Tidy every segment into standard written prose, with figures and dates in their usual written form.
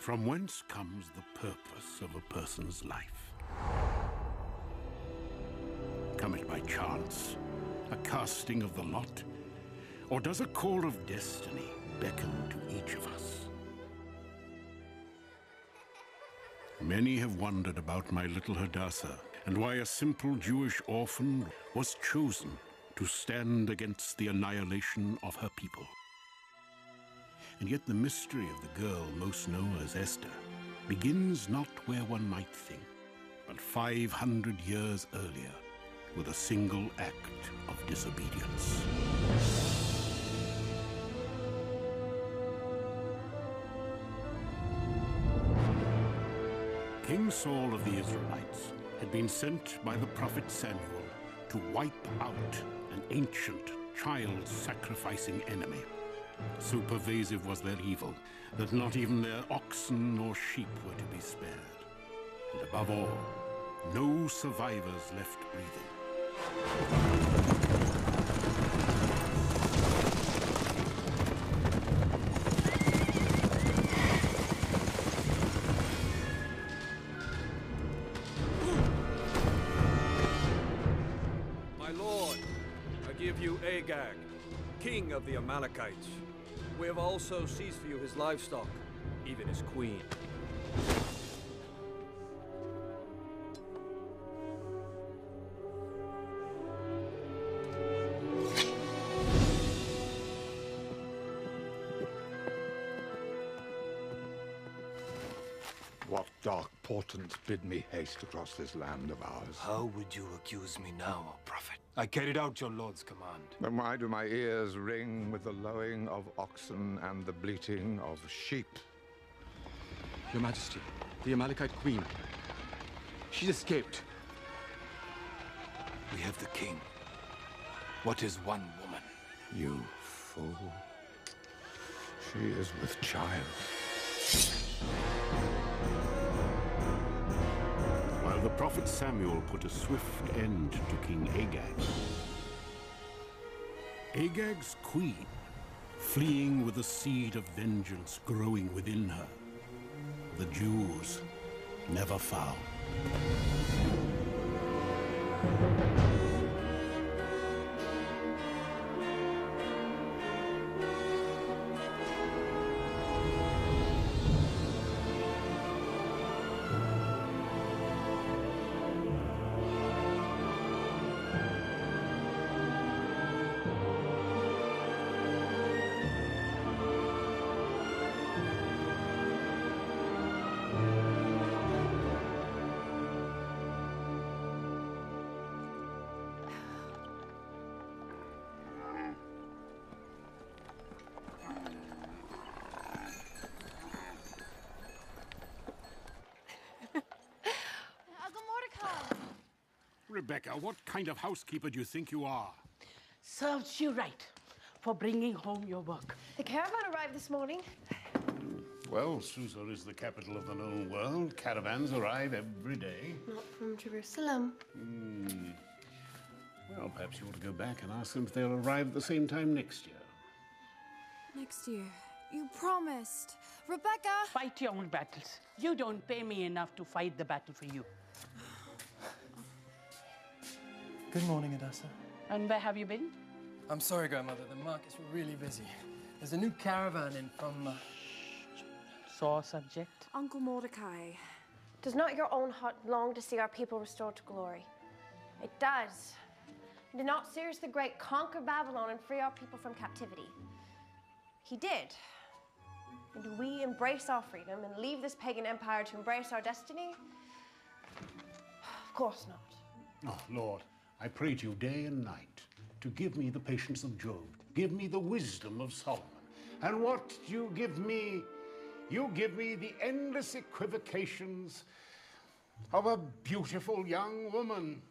From whence comes the purpose of a person's life? Come it by chance, a casting of the lot, or does a call of destiny beckon to each of us? Many have wondered about my little Hadassah and why a simple Jewish orphan was chosen to stand against the annihilation of her people. And yet the mystery of the girl most known as Esther begins not where one might think, but 500 years earlier with a single act of disobedience. King Saul of the Israelites had been sent by the prophet Samuel to wipe out an ancient, child-sacrificing enemy. So pervasive was their evil that not even their oxen nor sheep were to be spared. And above all, no survivors left breathing. My lord, I give you Agag, king of the Amalekites. We have also seized for you his livestock, even his queen. What dark portents bid me haste across this land of ours? How would you accuse me now, O prophet? I carried out your lord's command. Then why do my ears ring with the lowing of oxen and the bleating of sheep? Your Majesty, the Amalekite queen. She's escaped. We have the king. What is one woman? You fool. She is with child. While the prophet Samuel put a swift end to King Agag, Agag's queen, fleeing with a seed of vengeance growing within her, the Jews never found. Rebecca, what kind of housekeeper do you think you are? Serves you right for bringing home your work. The caravan arrived this morning. Well, Susa is the capital of the known world. Caravans arrive every day. Not from Jerusalem. Well, perhaps you ought to go back and ask them if they'll arrive at the same time next year. Next year. You promised. Rebecca! Fight your own battles. You don't pay me enough to fight the battle for you. Good morning, Hadassah. And where have you been? I'm sorry, Grandmother. The market's really busy. There's a new caravan in from... Sore subject. Uncle Mordecai. Does not your own heart long to see our people restored to glory? It does. Did not Cyrus the Great conquer Babylon and free our people from captivity? He did. And do we embrace our freedom and leave this pagan empire to embrace our destiny? Of course not. Oh, Lord, I pray to you day and night to give me the patience of Job, give me the wisdom of Solomon. And what you give me, you give me the endless equivocations of a beautiful young woman.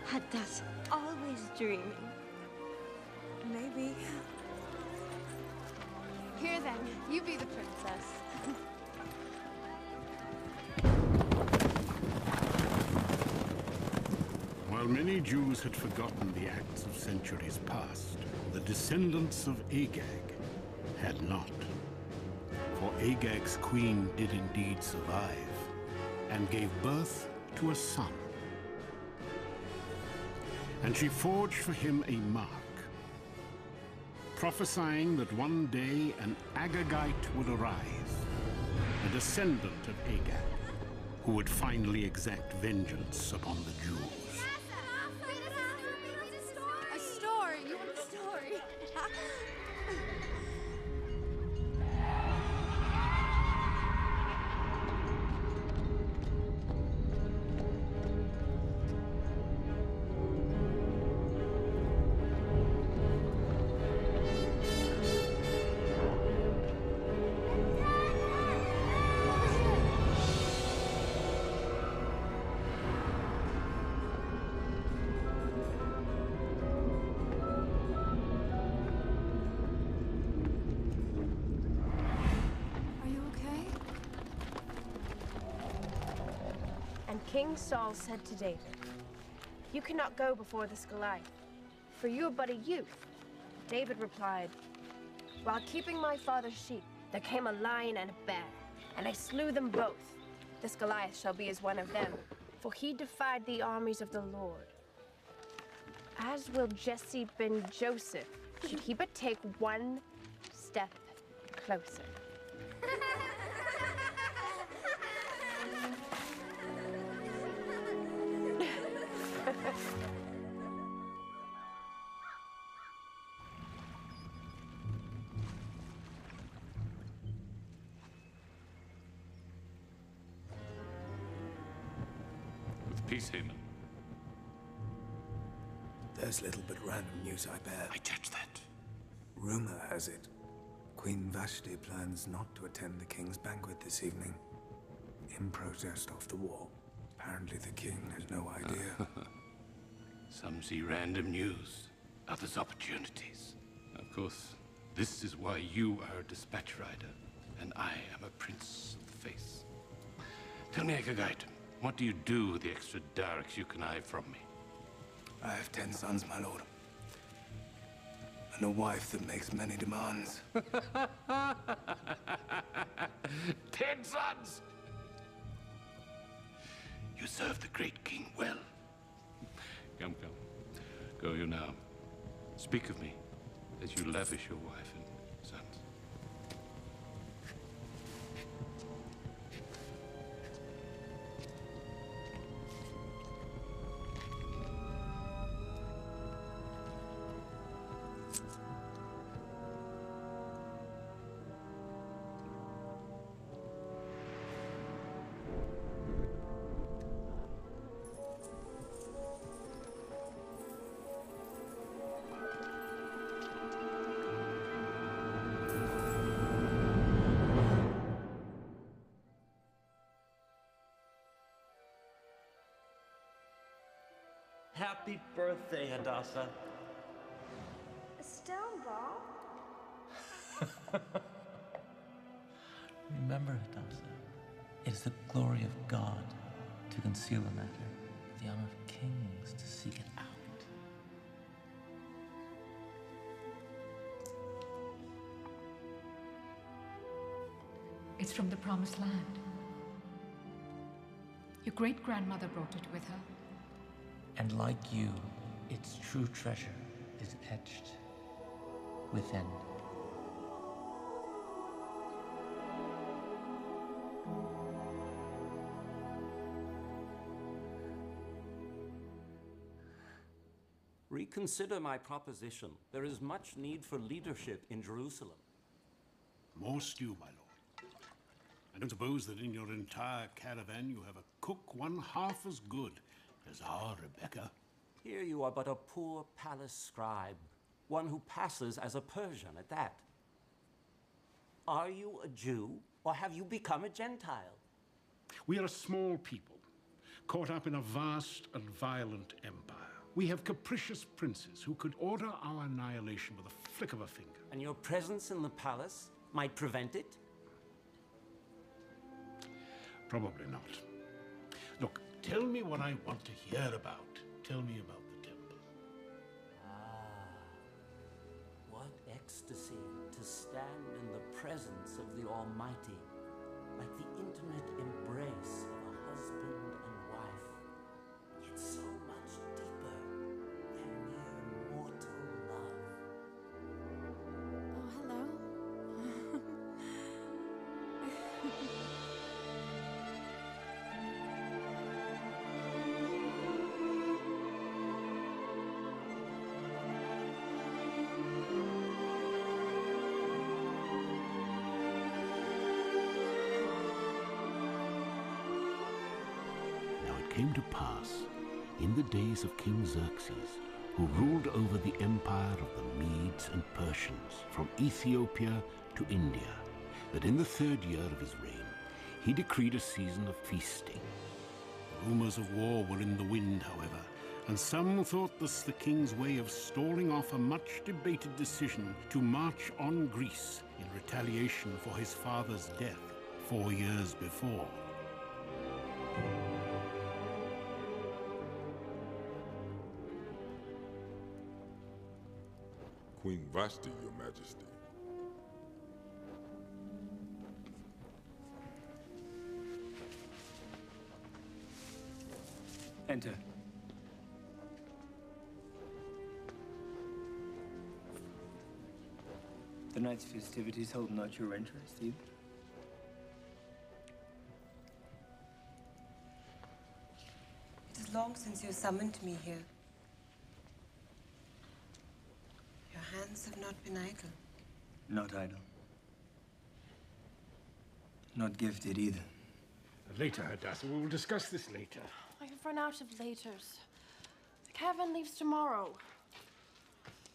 Hadassah always dreaming? Maybe. Here then, you be the princess. While many Jews had forgotten the acts of centuries past, the descendants of Agag had not. For Agag's queen did indeed survive, and gave birth to a son. And she forged for him a mark, prophesying that one day an Agagite would arise, a descendant of Agag, who would finally exact vengeance upon the Jews. A story! You want a story? King Saul said to David, "You cannot go before this Goliath, for you are but a youth." David replied, "While keeping my father's sheep, there came a lion and a bear, and I slew them both. This Goliath shall be as one of them, for he defied the armies of the Lord. As will Jesse ben Joseph, should he but take one step closer." With peace, Haman. There's little but random news I bear. I judge that. Rumor has it, Queen Vashti plans not to attend the king's banquet this evening, in protest of the war. Apparently the king has no idea. Some see random news, others opportunities. Of course, this is why you are a dispatch rider, and I am a prince of the face. Tell me, Agagite, what do you do with the extra darks you connive from me? I have 10 sons, my lord. And a wife that makes many demands. 10 sons! You serve the great king well. Come, come. Go you now. Speak of me as you lavish your wife and sons. Happy birthday, Hadassah. A stone ball? Remember, Hadassah, it is the glory of God to conceal a matter, the honor of kings to seek it out. It's from the Promised Land. Your great-grandmother brought it with her. And like you, its true treasure is etched within. Reconsider my proposition. There is much need for leadership in Jerusalem. More stew, my lord. I don't suppose that in your entire caravan you have a cook one half as good as our Rebecca. Here you are but a poor palace scribe, one who passes as a Persian at that. Are you a Jew, or have you become a Gentile? We are a small people, caught up in a vast and violent empire. We have capricious princes who could order our annihilation with a flick of a finger. And your presence in the palace might prevent it? Probably not. Look, tell me what I want to hear about. Tell me about the temple. What ecstasy to stand in the presence of the Almighty, like the intimate embrace of a husband and wife, yet so much deeper than mere mortal love. Oh, hello. Came to pass in the days of King Xerxes, who ruled over the empire of the Medes and Persians from Ethiopia to India, that in the 3rd year of his reign he decreed a season of feasting. Rumors of war were in the wind, however, and some thought this the king's way of stalling off a much-debated decision to march on Greece in retaliation for his father's death 4 years before. Queen Vashti, Your Majesty. Enter. The night's festivities hold not your interest, either. It is long since you summoned me here. Your hands have not been idle. Not idle. Not gifted either. Later, Hadassah. We will discuss this later. I have run out of laters. The caravan leaves tomorrow.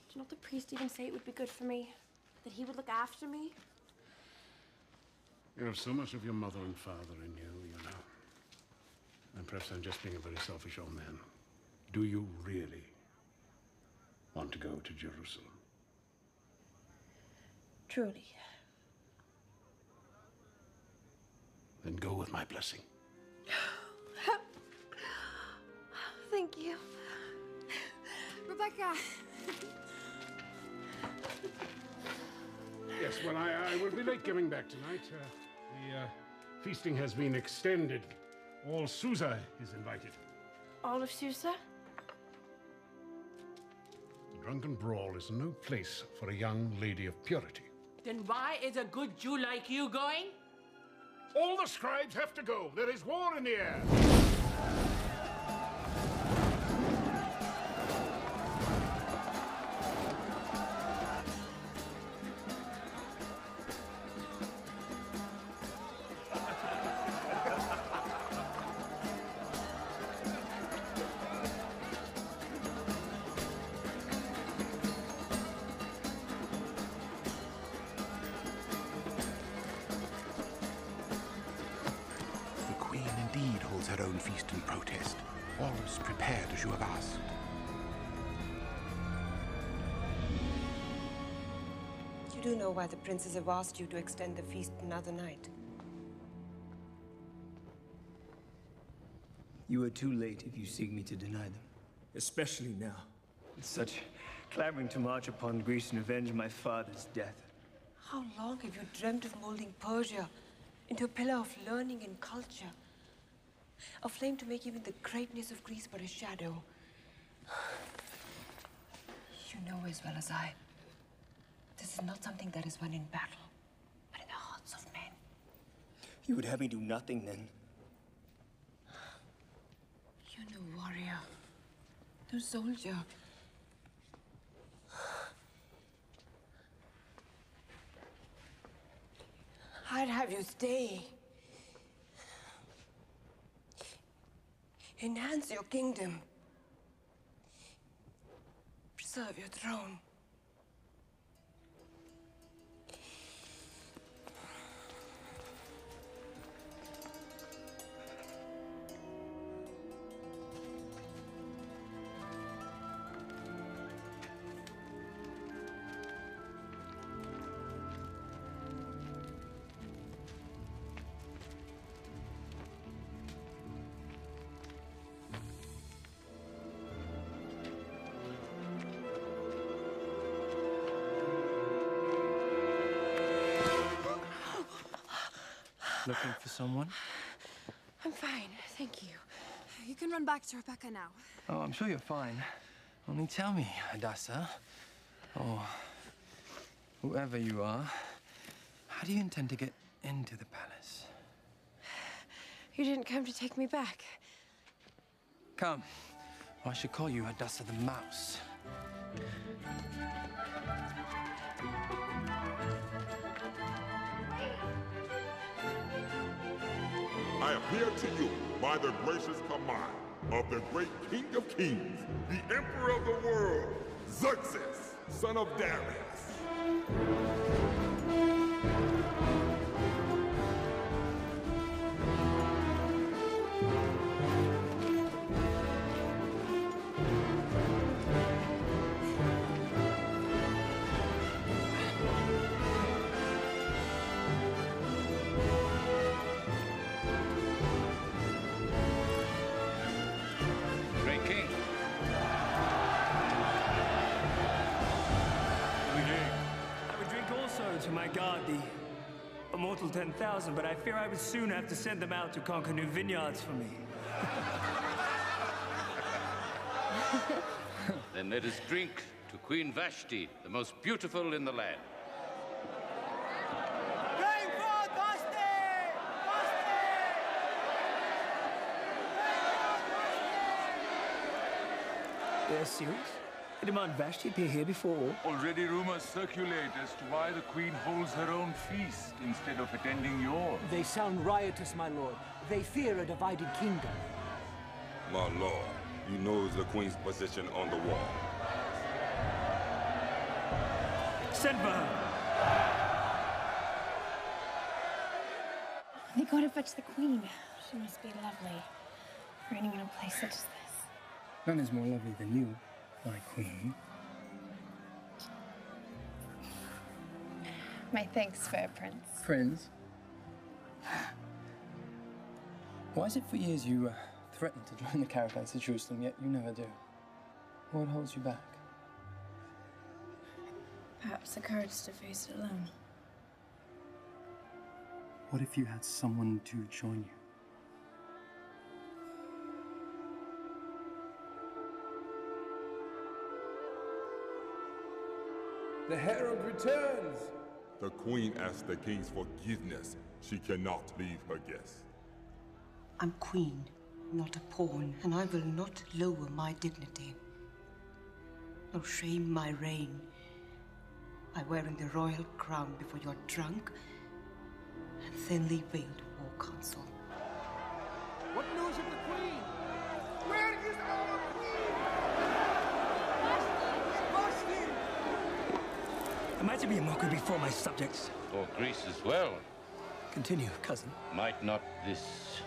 Did not the priest even say it would be good for me? That he would look after me? You have so much of your mother and father in you, you know. And perhaps I'm just being a very selfish old man. Do you really want to go to Jerusalem? Truly. Then go with my blessing. Thank you. Rebecca! Yes, well, I will be late coming back tonight. The feasting has been extended. All Susa is invited. All of Susa? The drunken brawl is no place for a young lady of purity. Then why is a good Jew like you going? All the scribes have to go. There is war in the air. Her own feast and protest. All is prepared as you have asked. You do know why the princes have asked you to extend the feast another night. You are too late if you seek me to deny them. Especially now. With such clamoring to march upon Greece and avenge my father's death. How long have you dreamt of molding Persia into a pillar of learning and culture? A flame to make even the greatness of Greece but a shadow. You know as well as I, this is not something that is won in battle, but in the hearts of men. You would have me do nothing then? You're no warrior, no soldier. I'd have you stay. Enhance your kingdom. Preserve your throne. Looking for someone? I'm fine, thank you. You can run back to Rebecca now. Oh, I'm sure you're fine. Only tell me, Hadassah, or whoever you are, how do you intend to get into the palace? You didn't come to take me back. Come, or I should call you Hadassah the Mouse. I appeal to you by the gracious command of the great King of Kings, the Emperor of the world, Xerxes, son of Darius. Great King. I would drink also to my god, the immortal 10,000, but I fear I would soon have to send them out to conquer new vineyards for me. Then let us drink to Queen Vashti, the most beautiful in the land. Bring forth Vashti! They're serious? They demand Vashti appear here before all? Already rumors circulate as to why the Queen holds her own feast instead of attending yours. They sound riotous, my lord. They fear a divided kingdom. My lord, you know the Queen's position on the wall. Send for her. They go to fetch the queen. She must be lovely, reigning in a place such as this. None is more lovely than you, my queen. My thanks, fair prince. Friends? Why is it for years you threatened to join the caravans to Jerusalem, yet you never do? What holds you back? Perhaps the courage to face it alone. What if you had someone to join you? The herald returns! The Queen asks the King's forgiveness. She cannot leave her guests. I'm queen, not a pawn, and I will not lower my dignity, nor shame my reign by wearing the royal crown before your drunk and thinly veiled war council. What news of the Queen? Where is our Queen? Am I to be a mocker before my subjects? For Greece as well. Continue, cousin. Might not this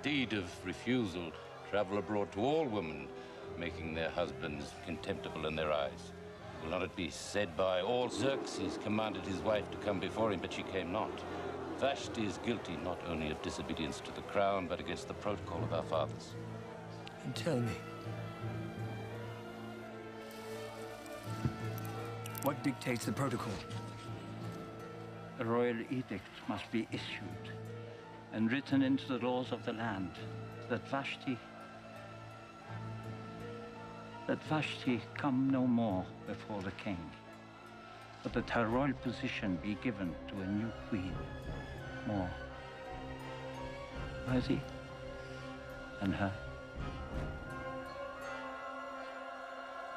deed of refusal travel abroad to all women, making their husbands contemptible in their eyes? Will not it be said by all, Xerxes commanded his wife to come before him, but she came not? Vashti is guilty not only of disobedience to the crown, but against the protocol of our fathers. And tell me, what dictates the protocol? A royal edict must be issued and written into the laws of the land that Vashti come no more before the king, but that her royal position be given to a new queen, more worthy than her.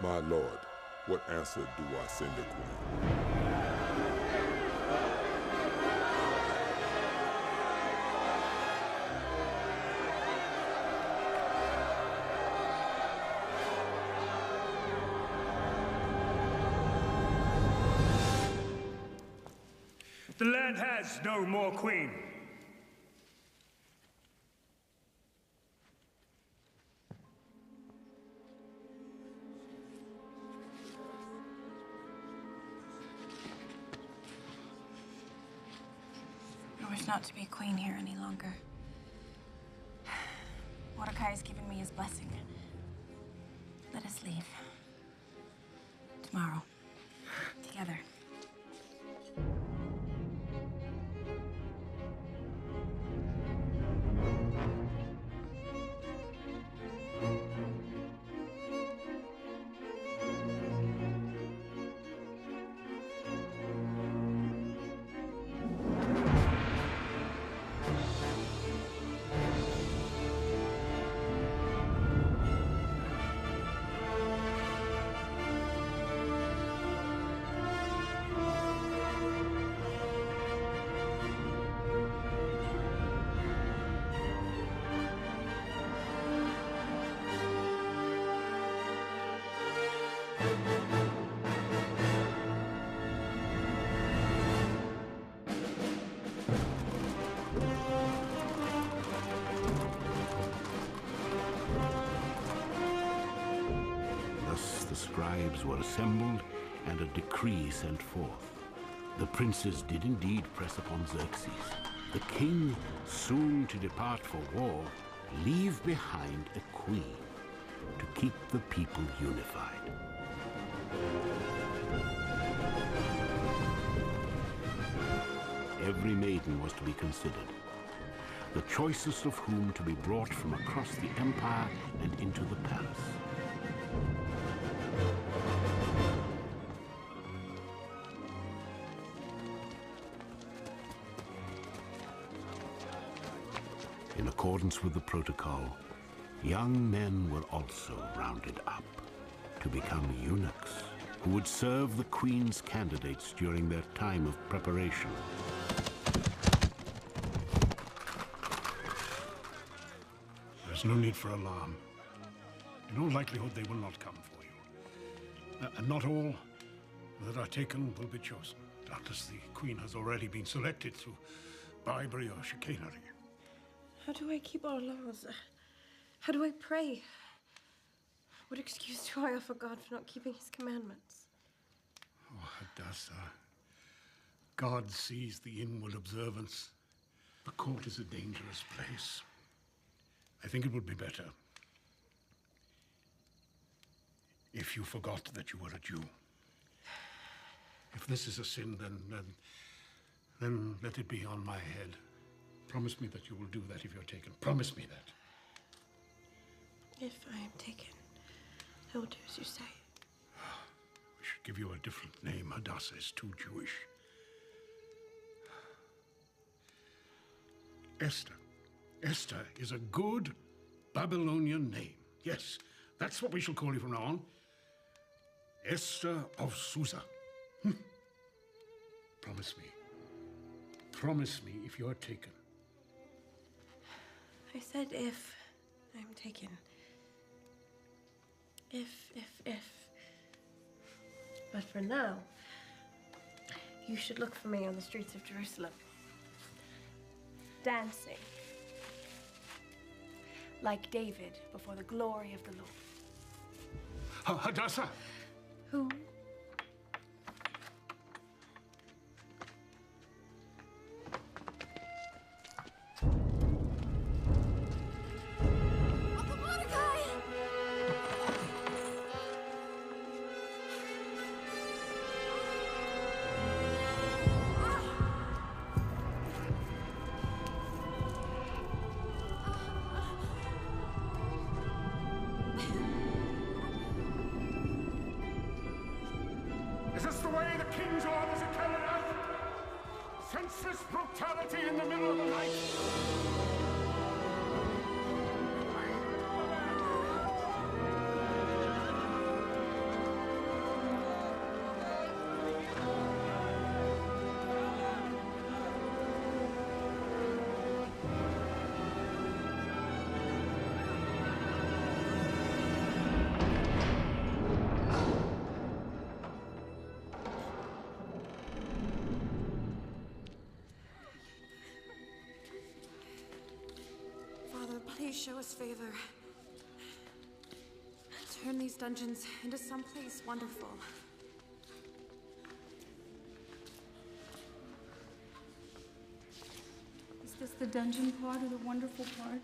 My lord, what answer do I send the Queen? The land has no more queen. I wish not to be queen here any longer. Mordecai has given me his blessing. Let us leave. Tomorrow. Together. Thus the scribes were assembled, and a decree sent forth. The princes did indeed press upon Xerxes. The king, soon to depart for war, leave behind a queen to keep the people unified. Every maiden was to be considered, the choicest of whom to be brought from across the empire and into the palace. In accordance with the protocol, young men were also rounded up to become eunuchs who would serve the queen's candidates during their time of preparation. There's no need for alarm. In all likelihood, they will not come for you. And not all that are taken will be chosen. Doubtless the queen has already been selected through bribery or chicanery. How do I keep our laws? How do I pray? What excuse do I offer God for not keeping his commandments? Oh, Hadassah. God sees the inward observance. The court is a dangerous place. I think it would be better if you forgot that you were a Jew. If this is a sin, then let it be on my head. Promise me that you will do that if you're taken. Promise me that. If I am taken, I will do as you say. We should give you a different name. Hadassah is too Jewish. Esther. Esther is a good Babylonian name. Yes, that's what we shall call you from now on. Esther of Susa. Promise me. Promise me if you're taken. I said if I'm taken. If. But for now, you should look for me on the streets of Jerusalem. Dancing. Like David before the glory of the Lord. Hadassah! Who? Is this the way the king's orders are carried out? Senseless brutality in the middle of the night? Please show us favor. Turn these dungeons into someplace wonderful. Is this the dungeon part or the wonderful part?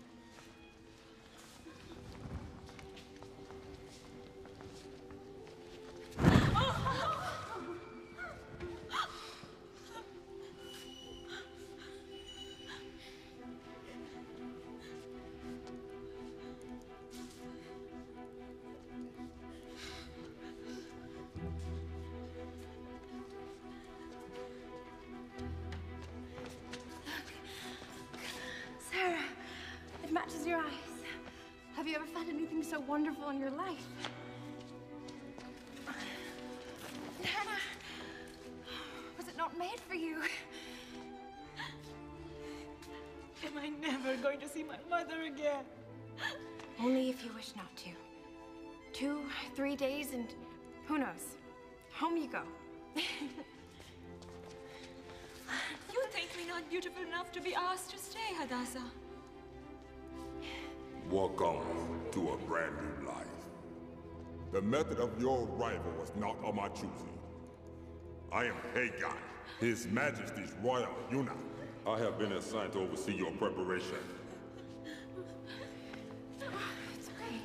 Sarah, it matches your eyes. Have you ever found anything so wonderful in your life? Hannah, was it not made for you? Am I never going to see my mother again? Only if you wish not to. 2, 3 days and who knows? Home you go. You think me not beautiful enough to be asked to stay, Hadassah? Welcome to a brand new life. The method of your arrival was not of my choosing. I am Hagon, His Majesty's Royal Eunuch. I have been assigned to oversee your preparation. It's okay.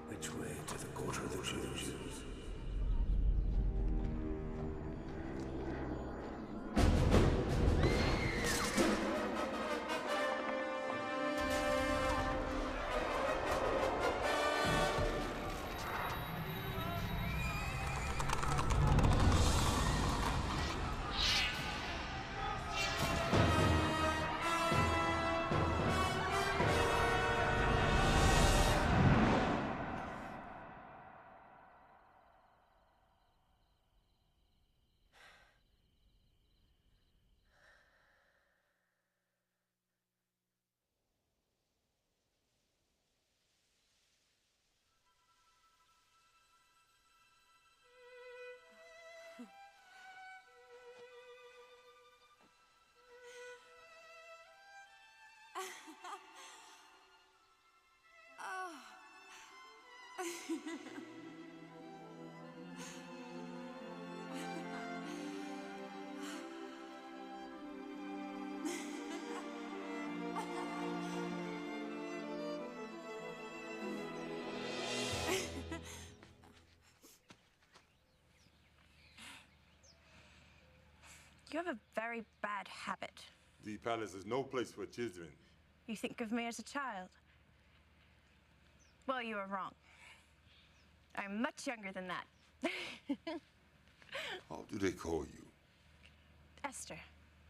Which way to the Court of the Jews? You have a very bad habit. The palace is no place for children. You think of me as a child? Well, you are wrong. I'm much younger than that. How do they call you? Esther.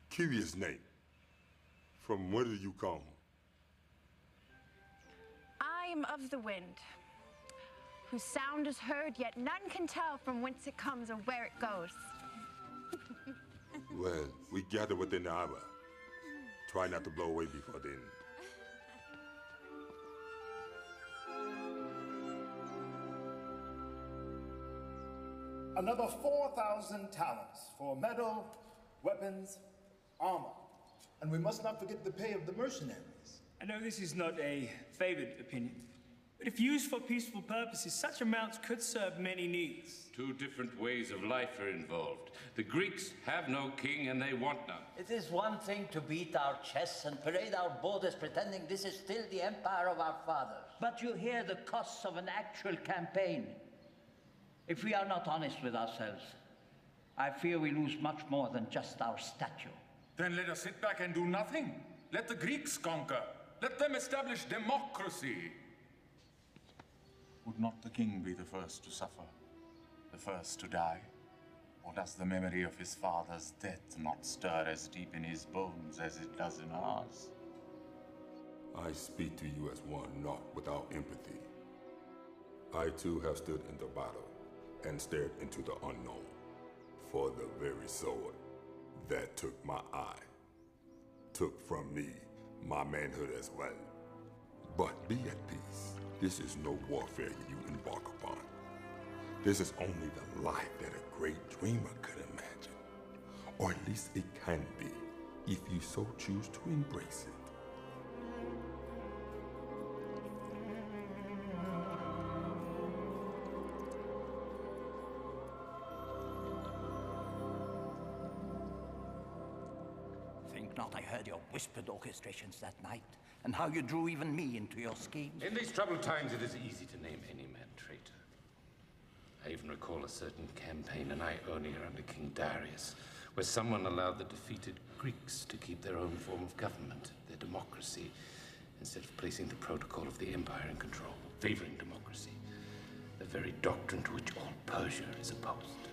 Curious name. From where do you come? I am of the wind, whose sound is heard, yet none can tell from whence it comes or where it goes. Well, we gather within the hour. Try not to blow away before then. Another 4,000 talents for metal, weapons, armor. And we must not forget the pay of the mercenaries. I know this is not a favored opinion, but if used for peaceful purposes, such amounts could serve many needs. Two different ways of life are involved. The Greeks have no king and they want none. It is one thing to beat our chests and parade our borders pretending this is still the empire of our fathers. But you hear the costs of an actual campaign. If we are not honest with ourselves, I fear we lose much more than just our stature. Then let us sit back and do nothing. Let the Greeks conquer. Let them establish democracy. Would not the king be the first to suffer? The first to die? Or does the memory of his father's death not stir as deep in his bones as it does in ours? I speak to you as one not without empathy. I too have stood in the battle and stared into the unknown for the very sword that took my eye, took from me my manhood as well. But be at peace. This is no warfare you embark upon. This is only the life that a great dreamer could imagine. Or at least it can be, if you so choose to embrace it. Think not I heard your whispered orchestrations that night, and how you drew even me into your schemes. In these troubled times, it is easy to name any man traitor. I even recall a certain campaign in Ionia under King Darius, where someone allowed the defeated Greeks to keep their own form of government, their democracy, instead of placing the protocol of the empire in control, favoring democracy, the very doctrine to which all Persia is opposed.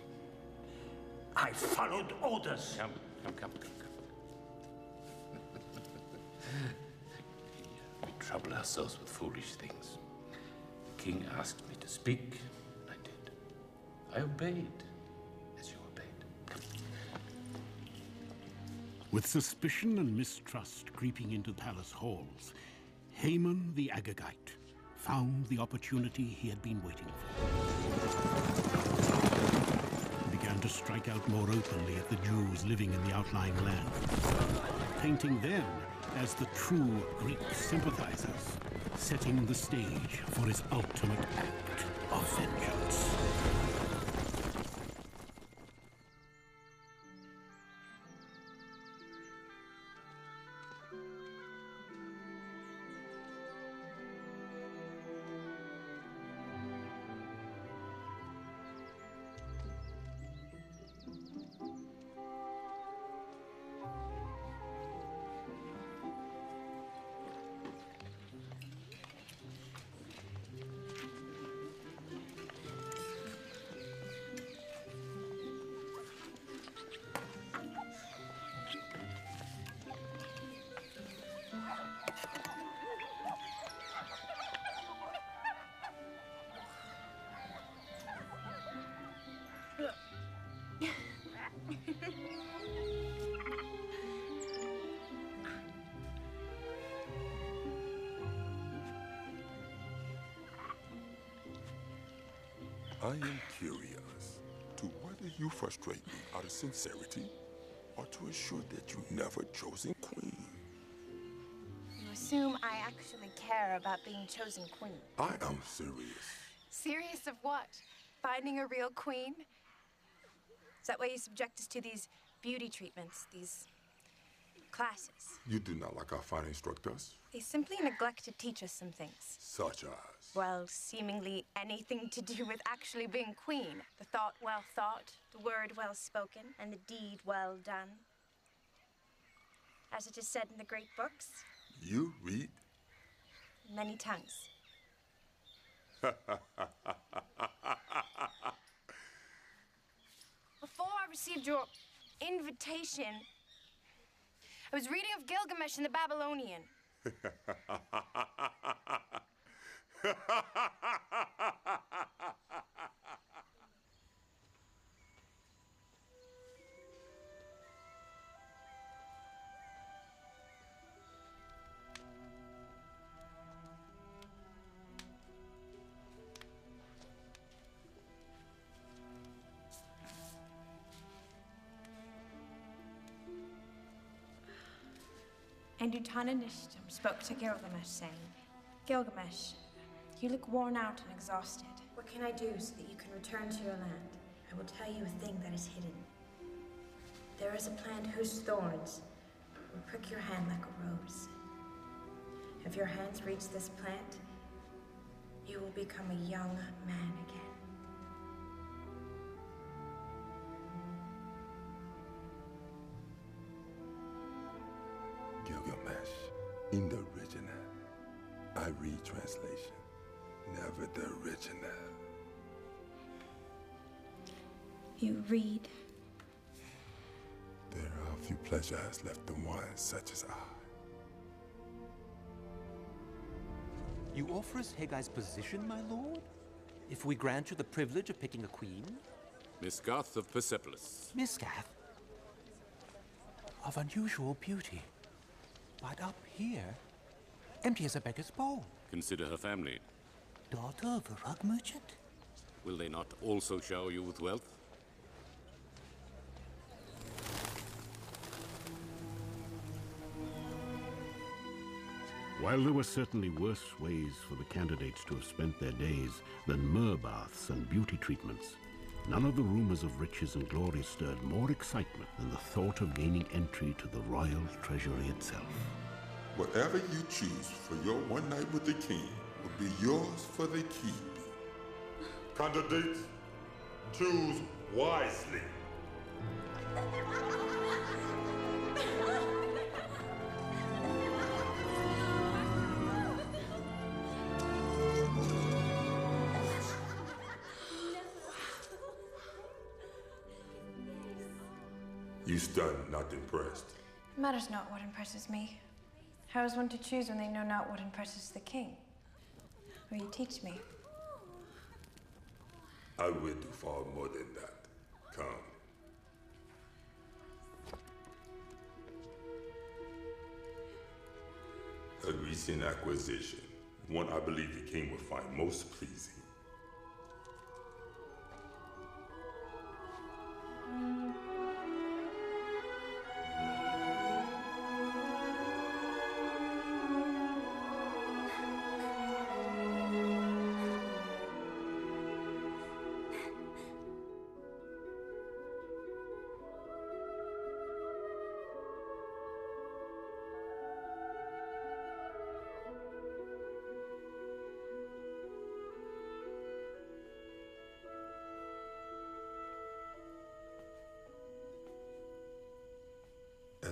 I followed orders. Come. We trouble ourselves with foolish things. The king asked me to speak, I did. I obeyed, as you obeyed. Come. With suspicion and mistrust creeping into palace halls, Haman the Agagite found the opportunity he had been waiting for. He began to strike out more openly at the Jews living in the outlying land, painting them as the true Greek sympathizers, setting the stage for his ultimate act of vengeance. I am curious to whether you frustrate me out of sincerity or to assure that you never chosen queen. You assume I actually care about being chosen queen. I am serious. Serious of what? Finding a real queen? Is that why you subject us to these beauty treatments, these classes? You do not like our fine instructors? They simply neglect to teach us some things. Such as? Well, seemingly anything to do with actually being queen. The thought well thought, the word well spoken, and the deed well done. As it is said in the great books. You read? Many tongues. Before I received your invitation, I was reading of Gilgamesh in the Babylonian. And Utananishtim spoke to Gilgamesh, saying, Gilgamesh, you look worn out and exhausted. What can I do so that you can return to your land? I will tell you a thing that is hidden. There is a plant whose thorns will prick your hand like a rose. If your hands reach this plant, you will become a young man again. Gilgamesh, in the original. I read translation, never the original. You read? There are few pleasures left in one such as I. You offer us Hagai's position, my lord? If we grant you the privilege of picking a queen? Misgath of Persepolis. Misgath? Of unusual beauty. But up here, empty as a beggar's bowl. Consider her family. Daughter of a rug merchant? Will they not also shower you with wealth? While there were certainly worse ways for the candidates to have spent their days than myrrh baths and beauty treatments, none of the rumors of riches and glory stirred more excitement than the thought of gaining entry to the royal treasury itself. Whatever you choose for your one night with the king will be yours for the keeping. Candidates, choose wisely. You stunned, not impressed. It matters not what impresses me. How is one to choose when they know not what impresses the king? Will you teach me? I will do far more than that. Come. A recent acquisition, one I believe the king will find most pleasing.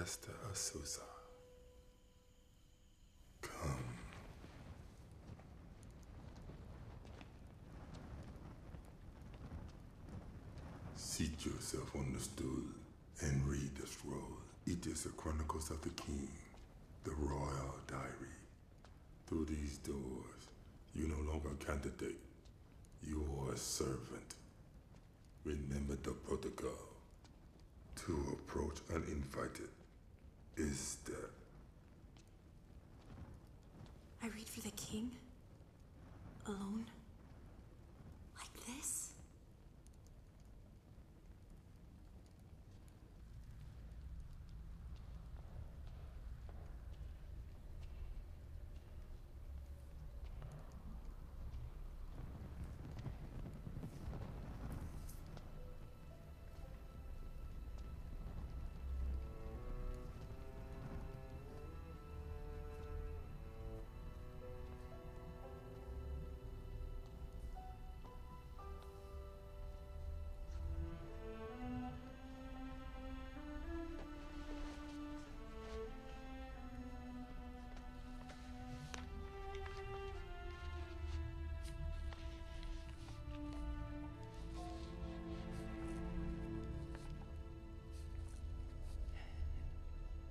Esther Azusa. Come. Seat yourself on the stool and read the scroll. It is the Chronicles of the King, the Royal Diary. Through these doors, you no longer a candidate. You are a servant. Remember the protocol. To approach uninvited is death. I read for the king? Alone? Like this?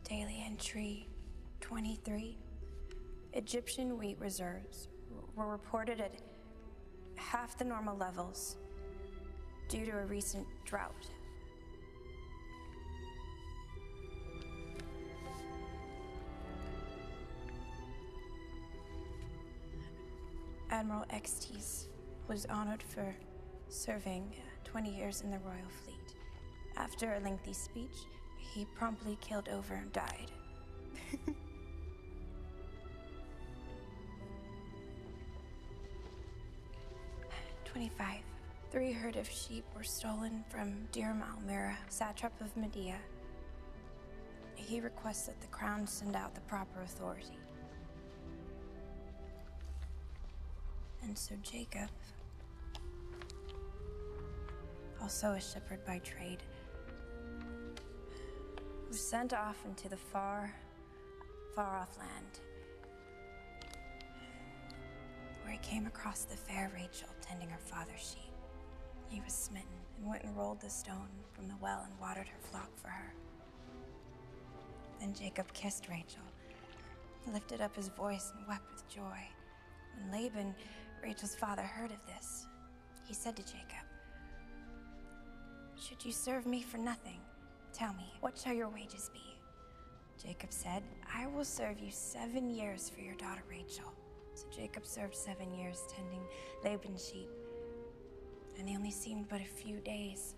Daily entry 23. Egyptian wheat reserves were reported at half the normal levels due to a recent drought. Admiral Extes was honored for serving 20 years in the royal fleet. After a lengthy speech, he promptly keeled over and died. 25. 3 herd of sheep were stolen from Dirham al-Mira, satrap of Medea. He requests that the crown send out the proper authority. And so Jacob, also a shepherd by trade, was sent off into the far off land, where he came across the fair Rachel tending her father's sheep. He was smitten and went and rolled the stone from the well and watered her flock for her. Then Jacob kissed Rachel. He lifted up his voice and wept with joy. When Laban, Rachel's father, heard of this, he said to Jacob, "Should you serve me for nothing? Tell me, what shall your wages be?" Jacob said, "I will serve you 7 years for your daughter Rachel." So Jacob served 7 years tending Laban's sheep, and they only seemed but a few days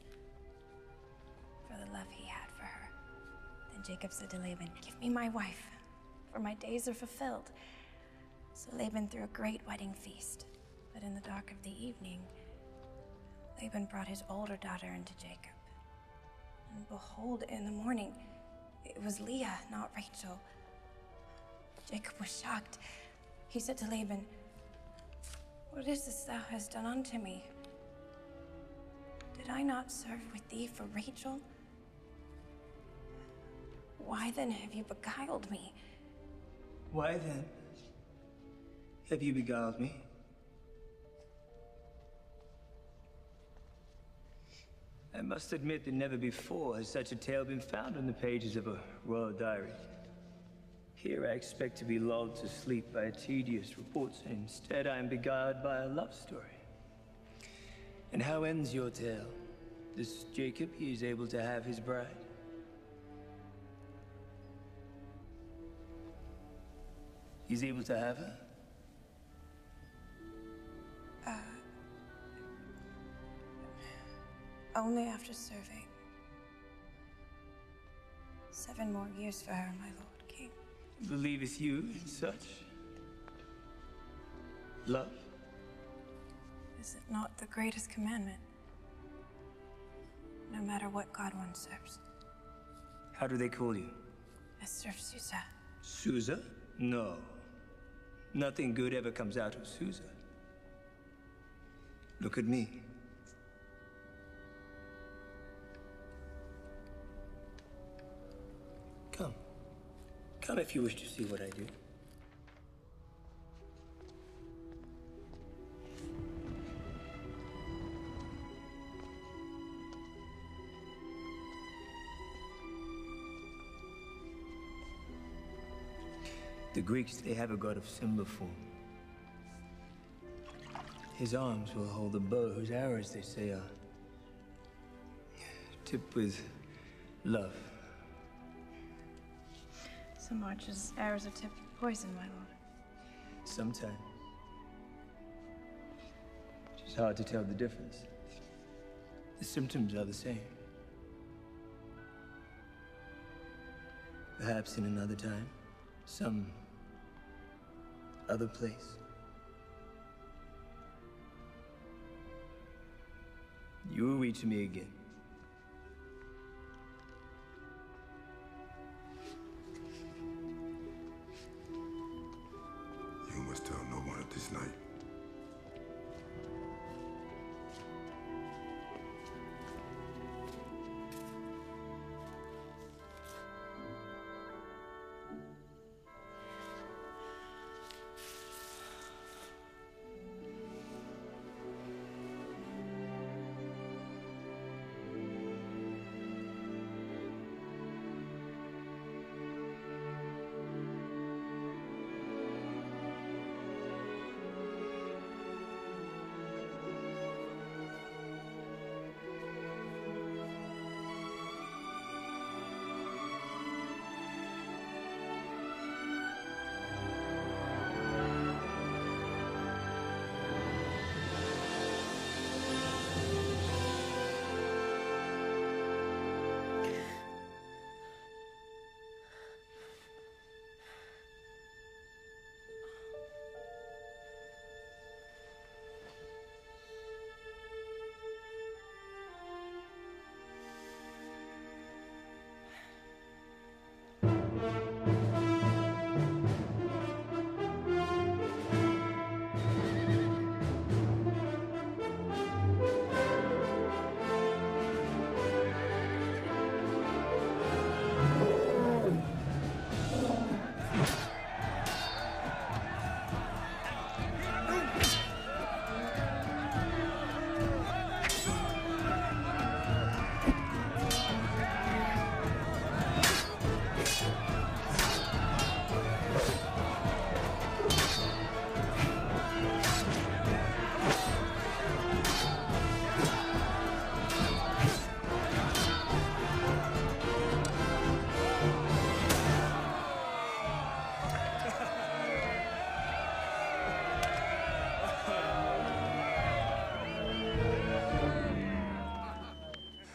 for the love he had for her. Then Jacob said to Laban, "Give me my wife, for my days are fulfilled." So Laban threw a great wedding feast, but in the dark of the evening, Laban brought his older daughter into Jacob. And behold, in the morning, it was Leah, not Rachel. Jacob was shocked. He said to Laban, "What is this thou hast done unto me? Did I not serve with thee for Rachel? Why then have you beguiled me?" Why then have you beguiled me? I must admit that never before has such a tale been found in the pages of a royal diary. Here I expect to be lulled to sleep by a tedious report, and instead I am beguiled by a love story. And how ends your tale? This Jacob, he is able to have his bride? He's able to have her? Only after serving 7 more years for her, my lord king. Believeth you in such love? Is it not the greatest commandment? No matter what god one serves. How do they call you? I serve Susa. Susa? No. Nothing good ever comes out of Susa. Look at me. Come. Come if you wish to see what I do. The Greeks, they have a god of similar form. His arms will hold a bow whose arrows, they say, are tipped with love. Some archers' arrows are tipped with poison, my lord. Sometimes. It's hard to tell the difference. The symptoms are the same. Perhaps in another time, some other place. You will reach me again. You must tell no one of this night.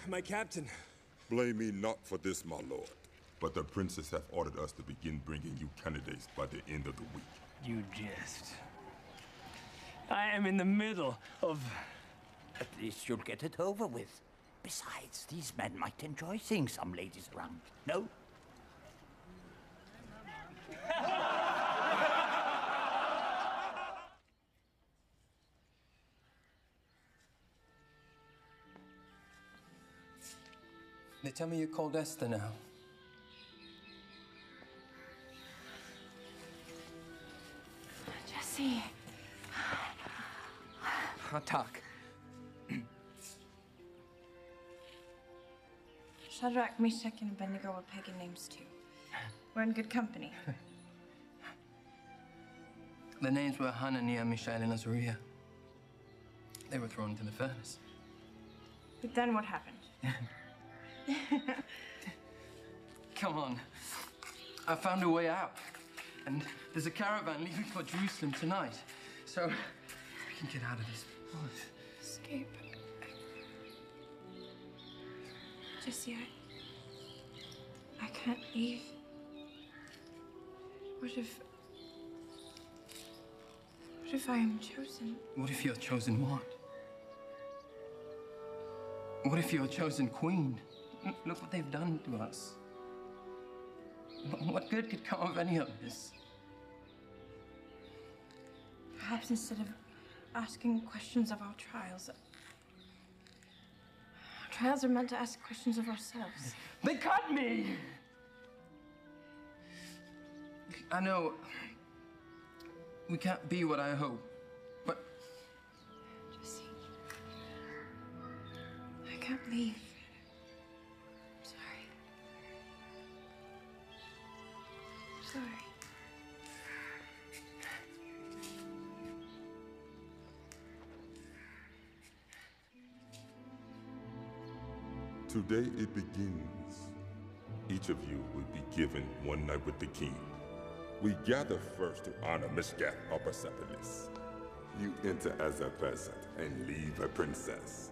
My captain. Blame me not for this, my lord. But the princess hath ordered us to begin bringing you candidates by the end of the week. You jest. I am in the middle of... At least you'll get it over with. Besides, these men might enjoy seeing some ladies around. No? They tell me you're called Esther now. Jesse. Hatak. Shadrach, Meshach, and Abednego are pagan names too. We're in good company. The names were Hananiah, Mishael, and Azariah. They were thrown into the furnace. But then what happened? Come on. I found a way out. And there's a caravan leaving for Jerusalem tonight. So we can get out of this place. Escape. Jesse, I can't leave. What if I am chosen? What if you're chosen what? What if you're chosen queen? Look what they've done to us. What good could come of any of this? Perhaps instead of asking questions of our trials are meant to ask questions of ourselves. They cut me! I know we can't be what I hope, but... Jesse, I can't leave. I'm sorry. I'm sorry. Today it begins. Each of you will be given one night with the king. We gather first to honor Mishgath of Persepolis. You enter as a peasant and leave a princess.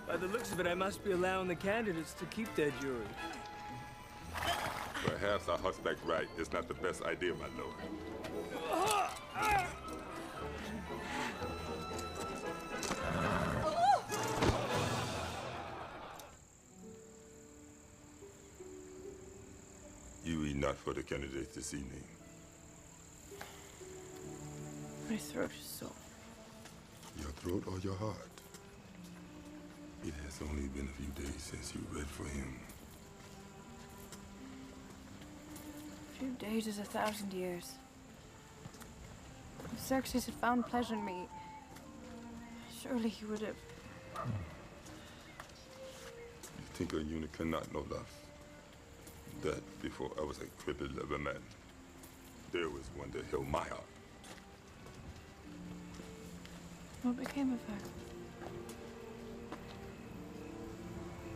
By the looks of it, I must be allowing the candidates to keep their jury. Perhaps a horseback ride is not the best idea, my lord. You eat not for the candidates this evening. My throat is sore. Your throat or your heart? It has only been a few days since you read for him. A few days is 1,000 years. If Xerxes had found pleasure in me, surely he would have... You think a eunuch cannot know love? That before I was a crippled of a man, there was one that held my heart. What became of her?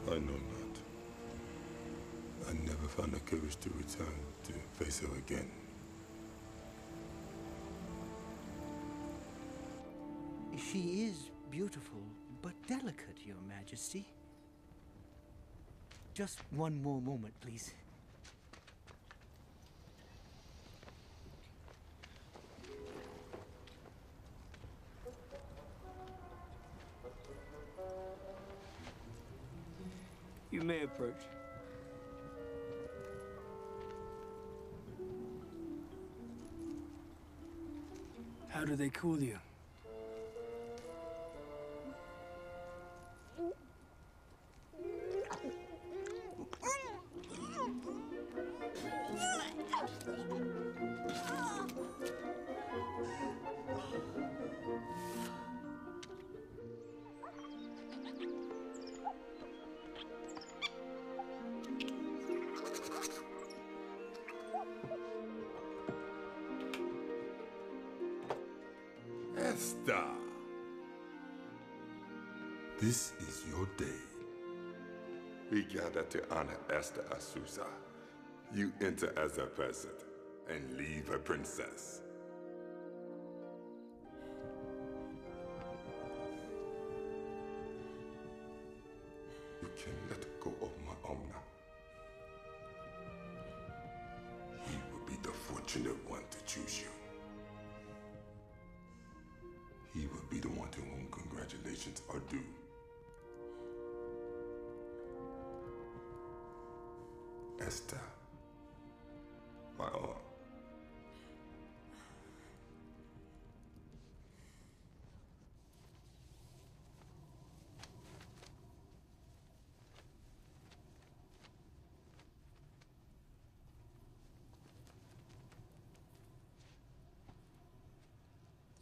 I know not. I never found the courage to return to face her again. She is beautiful, but delicate, Your Majesty. Just one more moment, please. You may approach. How do they cool you? Esther! This is your day. We gather to honor Esther Asusa. You enter as a peasant and leave a princess. You can let go of my Omna. He will be the fortunate one to choose you. He will be the one to whom congratulations are due. Esther, my aunt.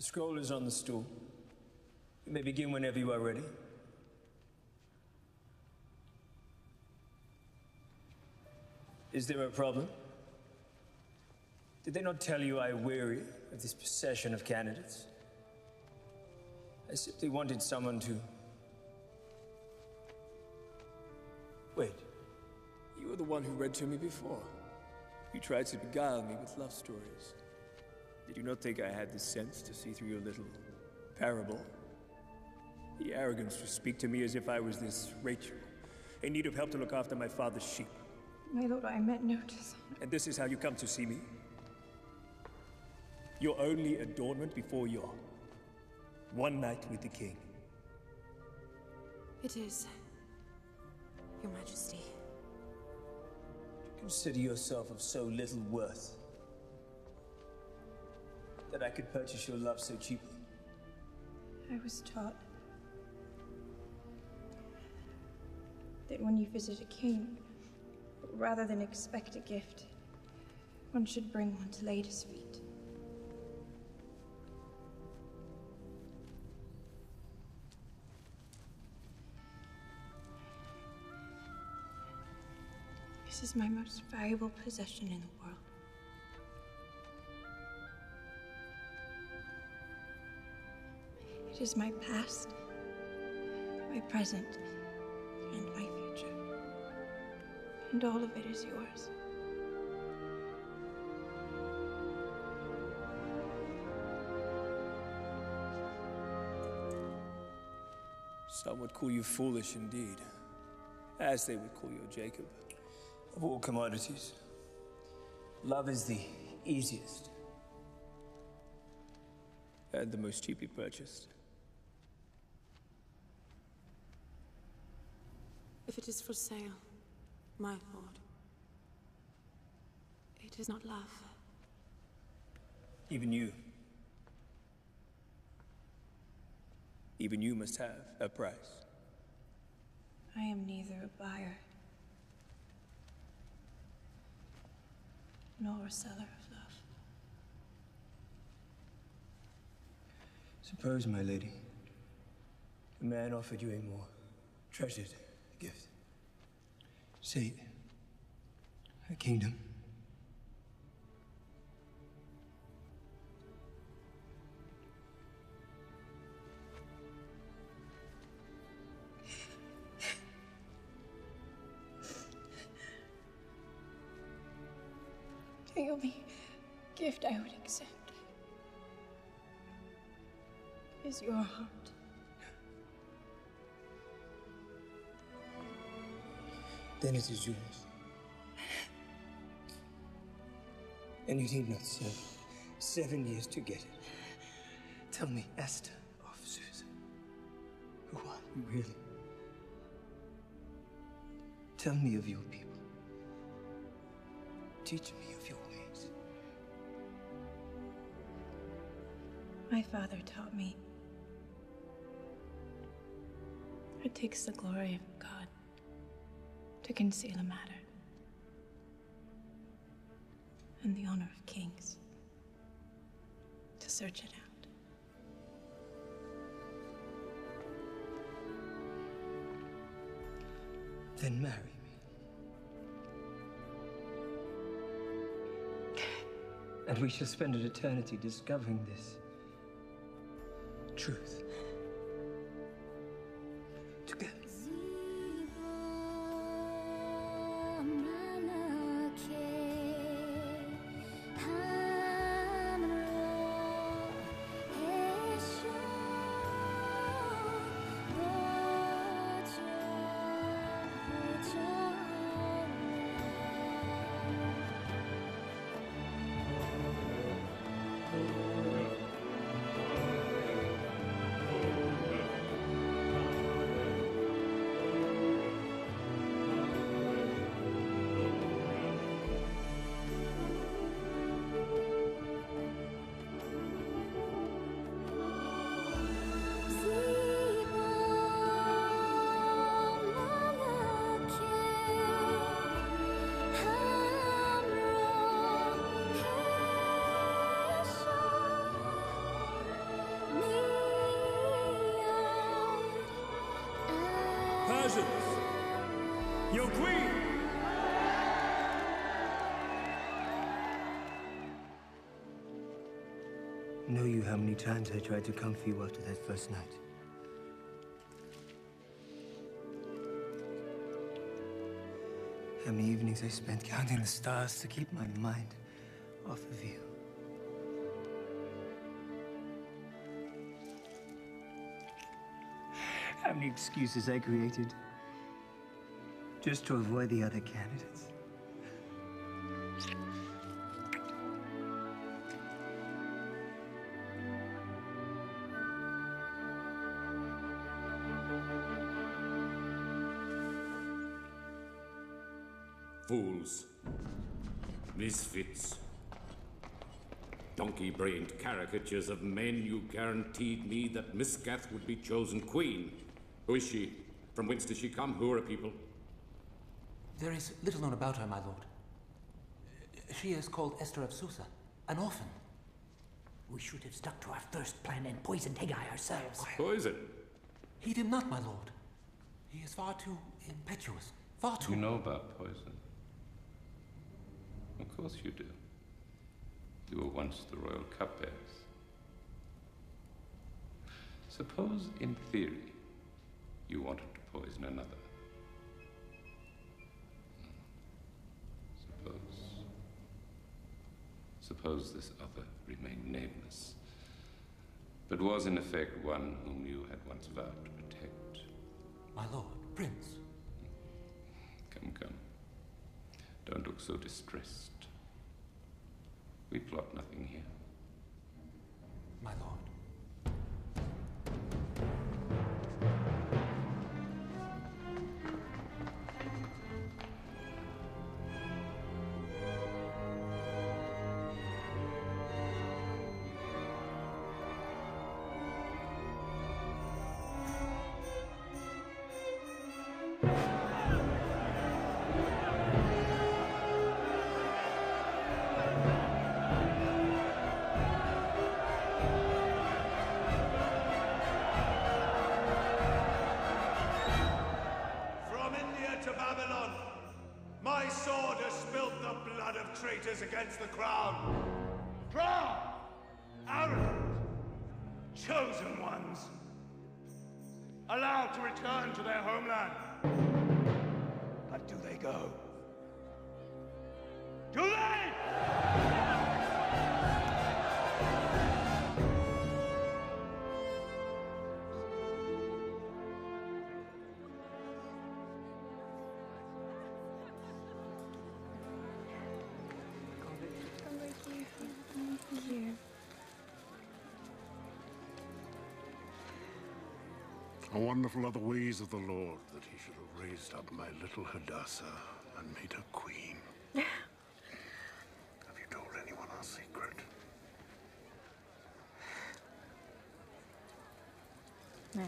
scroll is on the stool. You may begin whenever you are ready. Is there a problem? Did they not tell you I weary of this procession of candidates? I simply wanted someone to... Wait. You were the one who read to me before. You tried to beguile me with love stories. Did you not think I had the sense to see through your little parable? The arrogance to speak to me as if I was this Rachel, in need of help to look after my father's sheep. My lord, I meant no dishonor. And this is how you come to see me? Your only adornment before your one night with the king. It is, Your Majesty. You consider yourself of so little worth that I could purchase your love so cheaply? I was taught that when you visit a king, rather than expect a gift, one should bring one to lay at his feet. This is my most valuable possession in the world. It is my past, my present, and my future. And all of it is yours. Some would call you foolish indeed, as they would call you Jacob. Of all commodities, love is the easiest and the most cheaply purchased. If it is for sale, my lord, it is not love. Even you must have a price. I am neither a buyer nor a seller of love. Suppose, my lady, a man offered you a more treasured gift. Say, a kingdom. The only gift I would accept is your heart. Then it is yours. And you need not serve 7 years to get it. Tell me, Esther of Susa, who are you really? Tell me of your people. Teach me of your ways. My father taught me it takes the glory of God to conceal a matter, and the honor of kings to search it out. Then marry me. And we shall spend an eternity discovering this truth together. Know you how many times I tried to comfort you after that first night? How many evenings I spent counting the stars to keep my mind off of you. How many excuses I created just to avoid the other candidates. Fools. Misfits. Donkey-brained caricatures of men. You guaranteed me that Miscath would be chosen queen. Who is she? From whence does she come? Who are her people? There is little known about her, my lord. She is called Esther of Susa, an orphan. We should have stuck to our first plan and poisoned Hegai ourselves. Poison? Heed him not, my lord. He is far too impetuous. Far too... You know about poison? Of course you do. You were once the royal cupbearers. Suppose, in theory, you wanted to poison another. Suppose this other remained nameless, but was in effect one whom you had once vowed to protect. My lord, Prince. Come, come. Don't look so distressed. We plot nothing here. My lord. Against the crown. Proud, arrogant, chosen ones, allowed to return to their homeland. But do they go? Do they? How wonderful are the ways of the Lord, that he should have raised up my little Hadassah and made her queen. Have you told anyone our secret? No.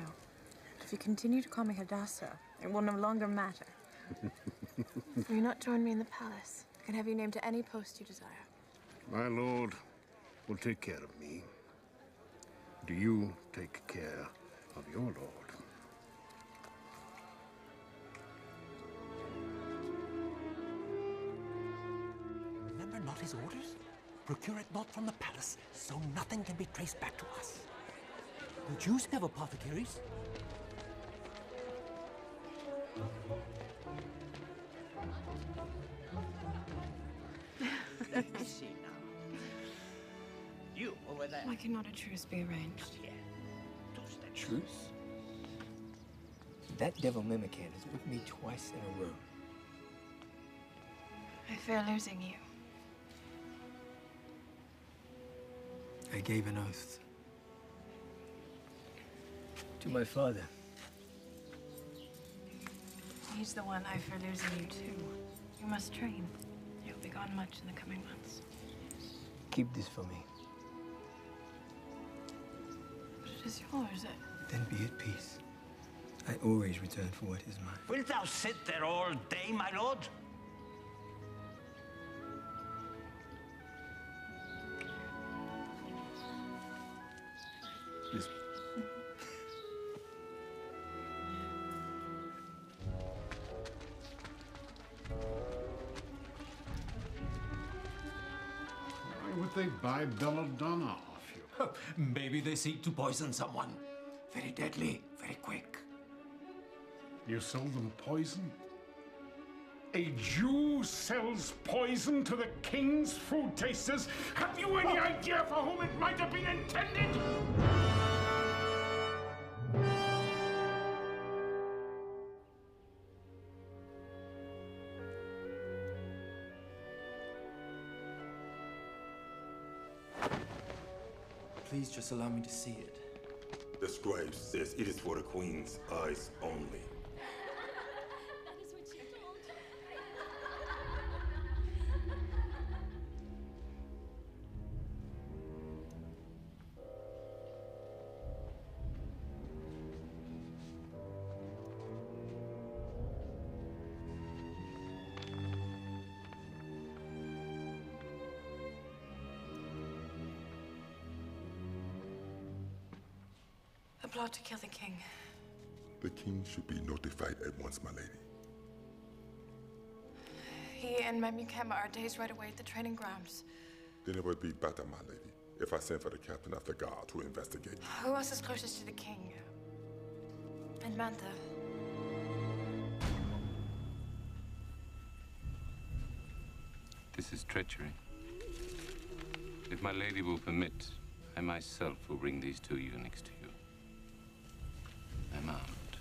If you continue to call me Hadassah, it will no longer matter. Will you not join me in the palace? I can have you named to any post you desire. My lord will take care of me. Do you take care of your lord? Remember not his orders? Procure it not from the palace, so nothing can be traced back to us. The Jews have apothecaries. Let me see now. You over there. Why cannot a truce be arranged? Yeah. Truce? That devil Mimican has whipped me twice in a row. I fear losing you. I gave an oath to my father. He's the one I fear losing you too. You must train. You'll be gone much in the coming months. Keep this for me. But it is yours. Then be at peace. I always return for what is mine. Wilt thou sit there all day, my lord? Listen. Why would they buy Belladonna off you? Maybe they seek to poison someone. Very deadly, very quick. You sold them poison? A Jew sells poison to the king's food tasters? Have you any idea for whom it might have been intended? Please just allow me to see it. The scribe says it is for the queen's eyes only. A plot to kill the king. The king should be notified at once, my lady. He and Memucan are days right away at the training grounds. Then it would be better, my lady, if I sent for the captain of the guard to investigate. Who else is closest to the king? And Mantha. This is treachery. If my lady will permit, I myself will bring these two eunuchs to you. I'm armed,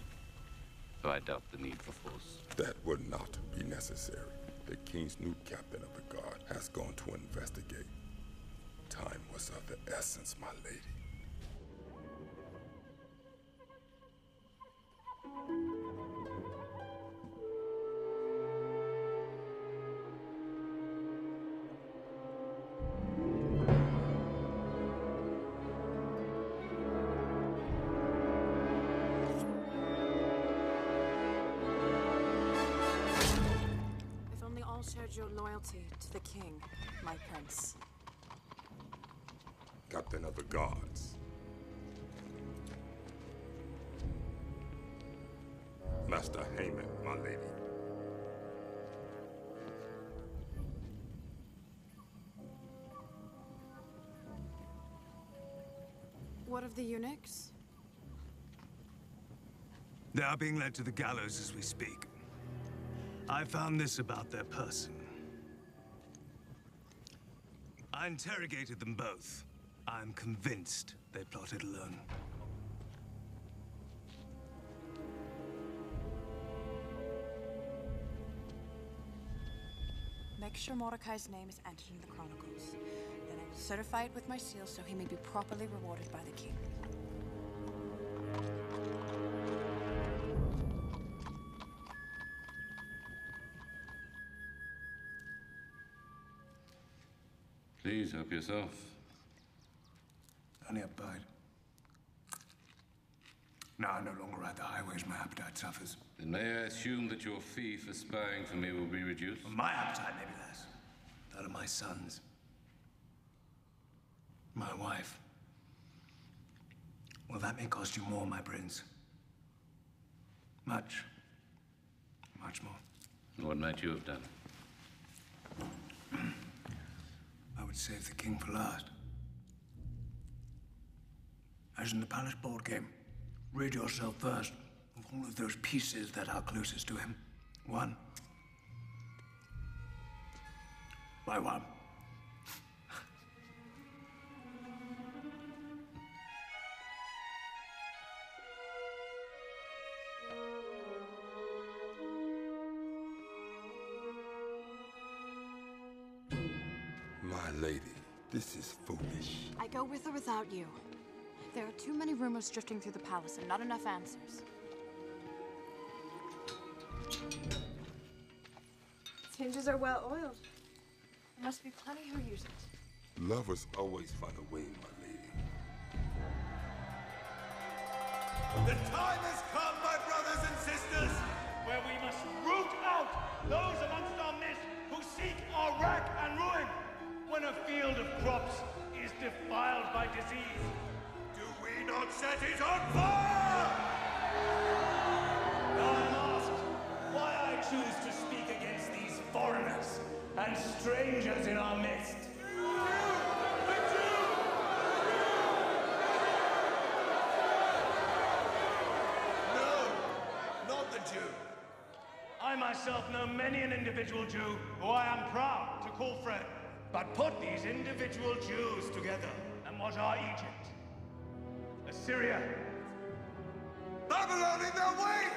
though I doubt the need for force. That would not be necessary. The king's new captain of the guard has gone to investigate. Time was of the essence, my lady. Shared your loyalty to the king, my prince. Captain of the guards. Master Haman, my lady. What of the eunuchs? They are being led to the gallows as we speak. I found this about their person. I interrogated them both. I'm convinced they plotted alone. Make sure Mordecai's name is entered in the Chronicles. Then I will certify it with my seal so he may be properly rewarded by the king. Please help yourself. Only a bite. Now I no longer ride the highways, my appetite suffers. Then may I assume that your fee for spying for me will be reduced? Well, my appetite may be less. That of my sons. My wife. Well, that may cost you more, my prince. Much. Much more. What might you have done? I would save the king for last. As in the palace board game, rid yourself first of all of those pieces that are closest to him. One by one. My lady, this is foolish. I go with or without you. There are too many rumors drifting through the palace and not enough answers. Its hinges are well oiled. There must be plenty who use it. Lovers always find a way, my lady. The time has come, my brothers and sisters, where we must root out those amongst our midst who seek our wrack and ruin. When a field of crops is defiled by disease, do we not set it on fire? Now I'm asked why I choose to speak against these foreigners and strangers in our midst. myself know many an individual Jew who I am proud to call friend. But put these individual Jews together, and what are Egypt? Assyria? Babylon in their wake!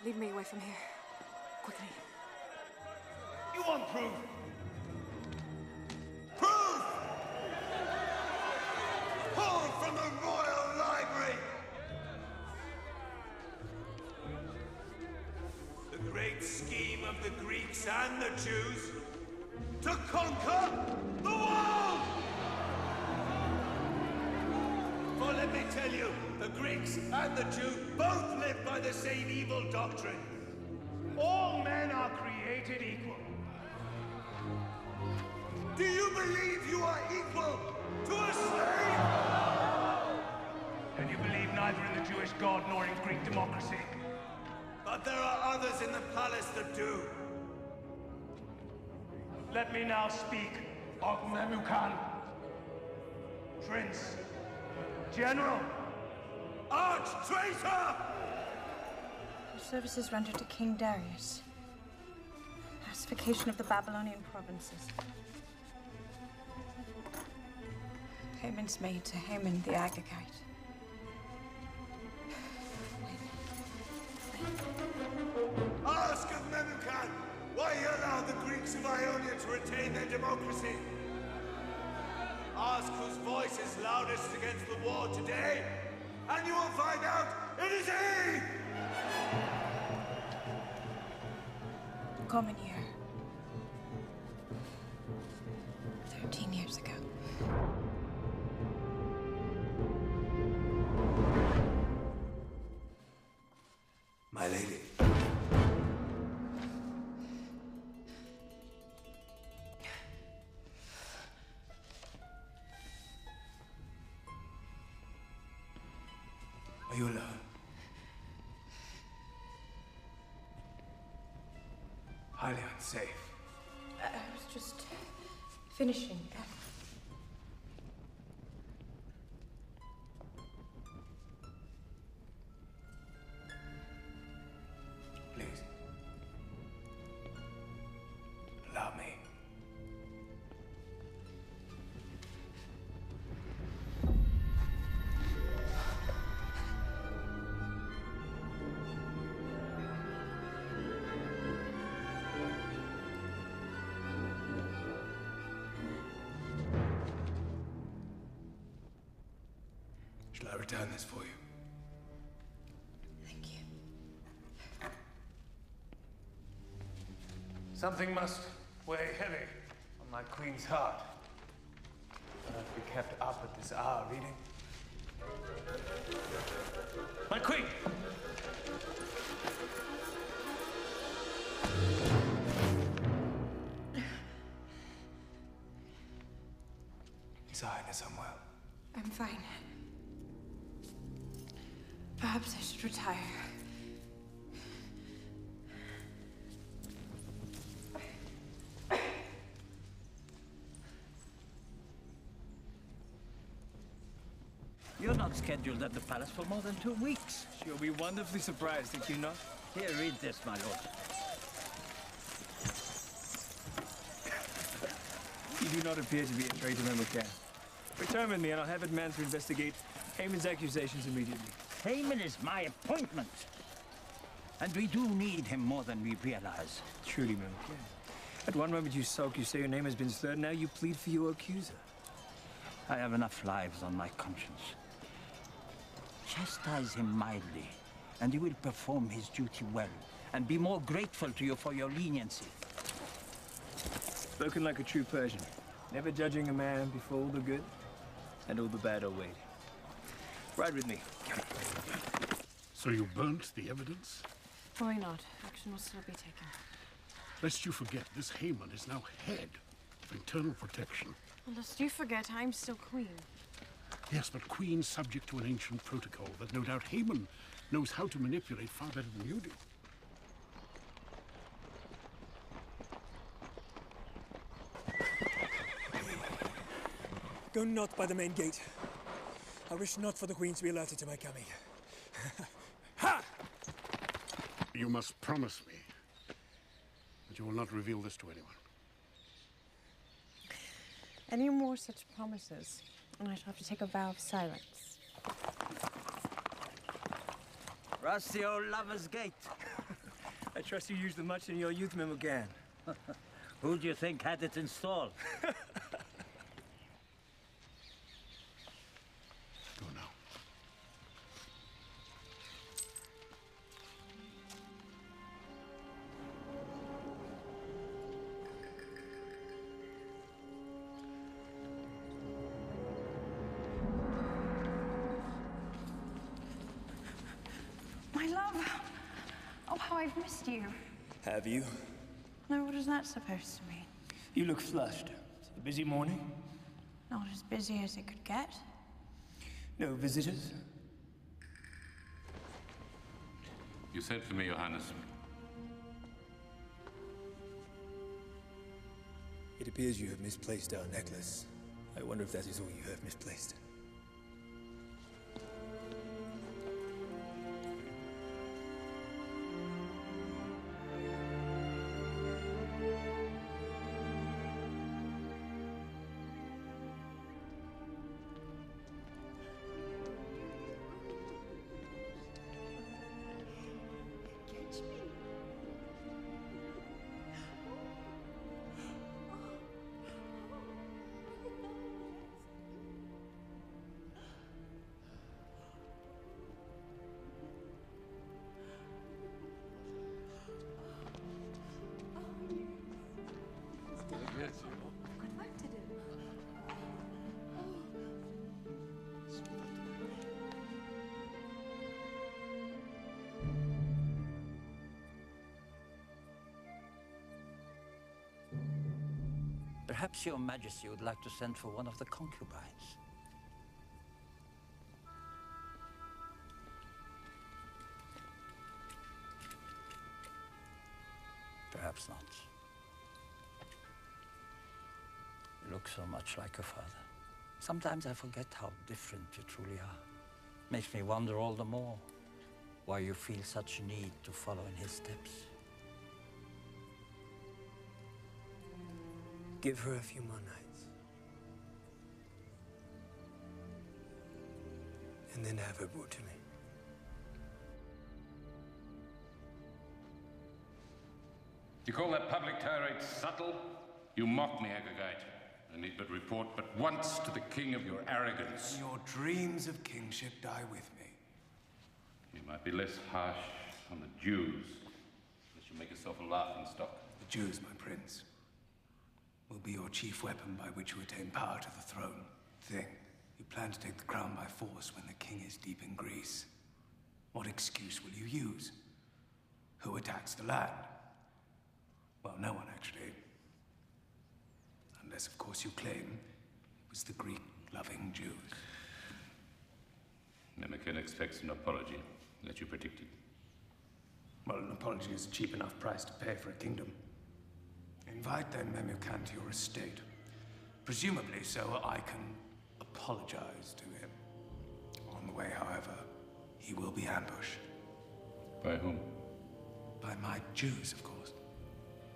Lead me away from here. Quickly. You want proof? Proof! Pulled from the royal library! The great scheme of the Greeks and the Jews to conquer the world! For let me tell you, the Greeks and the Jew both live by the same evil doctrine. All men are created equal. Do you believe you are equal to a slave? And you believe neither in the Jewish God nor in Greek democracy. But there are others in the palace that do. Let me now speak of Memucan, Prince, General, Arch-traitor! Your services rendered to King Darius. Pacification of the Babylonian provinces. Payments made to Haman the Agagite. Ask of Memucan why he allowed the Greeks of Ionia to retain their democracy. Ask whose voice is loudest against the war today, and you will find out it is he! Common year. 13 years ago. My lady. Are you alone? Highly unsafe. I was just finishing. Please. Allow me. Shall I return this for you? Thank you. Something must weigh heavy on my queen's heart. Cannot be kept up at this hour reading. My queen! His Highness unwell. I'm fine. Perhaps I should retire. You're not scheduled at the palace for more than 2 weeks. You'll be wonderfully surprised, think you not? Here, read this, my lord. You do not appear to be a traitor, Memucan. Return with me, and I'll have it manned to investigate Haman's accusations immediately. Haman is my appointment. And we do need him more than we realize. Truly, Memucan. At one moment you sulk, you say your name has been slurred, now you plead for your accuser. I have enough lives on my conscience. Chastise him mildly, and he will perform his duty well, and be more grateful to you for your leniency. Spoken like a true Persian, never judging a man before all the good and all the bad are weighed. Ride with me. So you burnt the evidence? Why not? Action will still be taken. Lest you forget, this Haman is now head of internal protection. Well, lest you forget, I'm still queen. Yes, but queen subject to an ancient protocol that no doubt Haman knows how to manipulate far better than you do. Go not by the main gate. I wish not for the Queen to be alerted to my coming. Ha! You must promise me that you will not reveal this to anyone. Any more such promises, and I shall have to take a vow of silence. Rusty old lover's gate. I trust you used them much in your youth, Memucan. Who do you think had it installed? Go now. My love! Oh, how I've missed you. Have you? No, what is that supposed to mean? You look flushed. It's a busy morning? Not as busy as it could get. No visitors? You sent for me, Johannes. It appears you have misplaced our necklace. I wonder if that is all you have misplaced. Perhaps your Majesty would like to send for one of the concubines. Perhaps not. You look so much like your father. Sometimes I forget how different you truly are. Makes me wonder all the more why you feel such need to follow in his steps. Give her a few more nights. And then have her brought to me. You call that public tirade subtle? You mock me, Agagite. I need but report but once to the king of your arrogance. And your dreams of kingship die with me. You might be less harsh on the Jews, unless you make yourself a laughing stock. The Jews, my prince, will be your chief weapon by which you attain power to the throne. Think, you plan to take the crown by force when the king is deep in Greece. What excuse will you use? Who attacks the land? Well, no one, actually. Unless, of course, you claim it was the Greek-loving Jews. Memucan expects an apology, that you predicted. Well, an apology is a cheap enough price to pay for a kingdom. Invite then Memucan to your estate. Presumably so I can apologize to him. On the way, however, he will be ambushed. By whom? By my Jews, of course.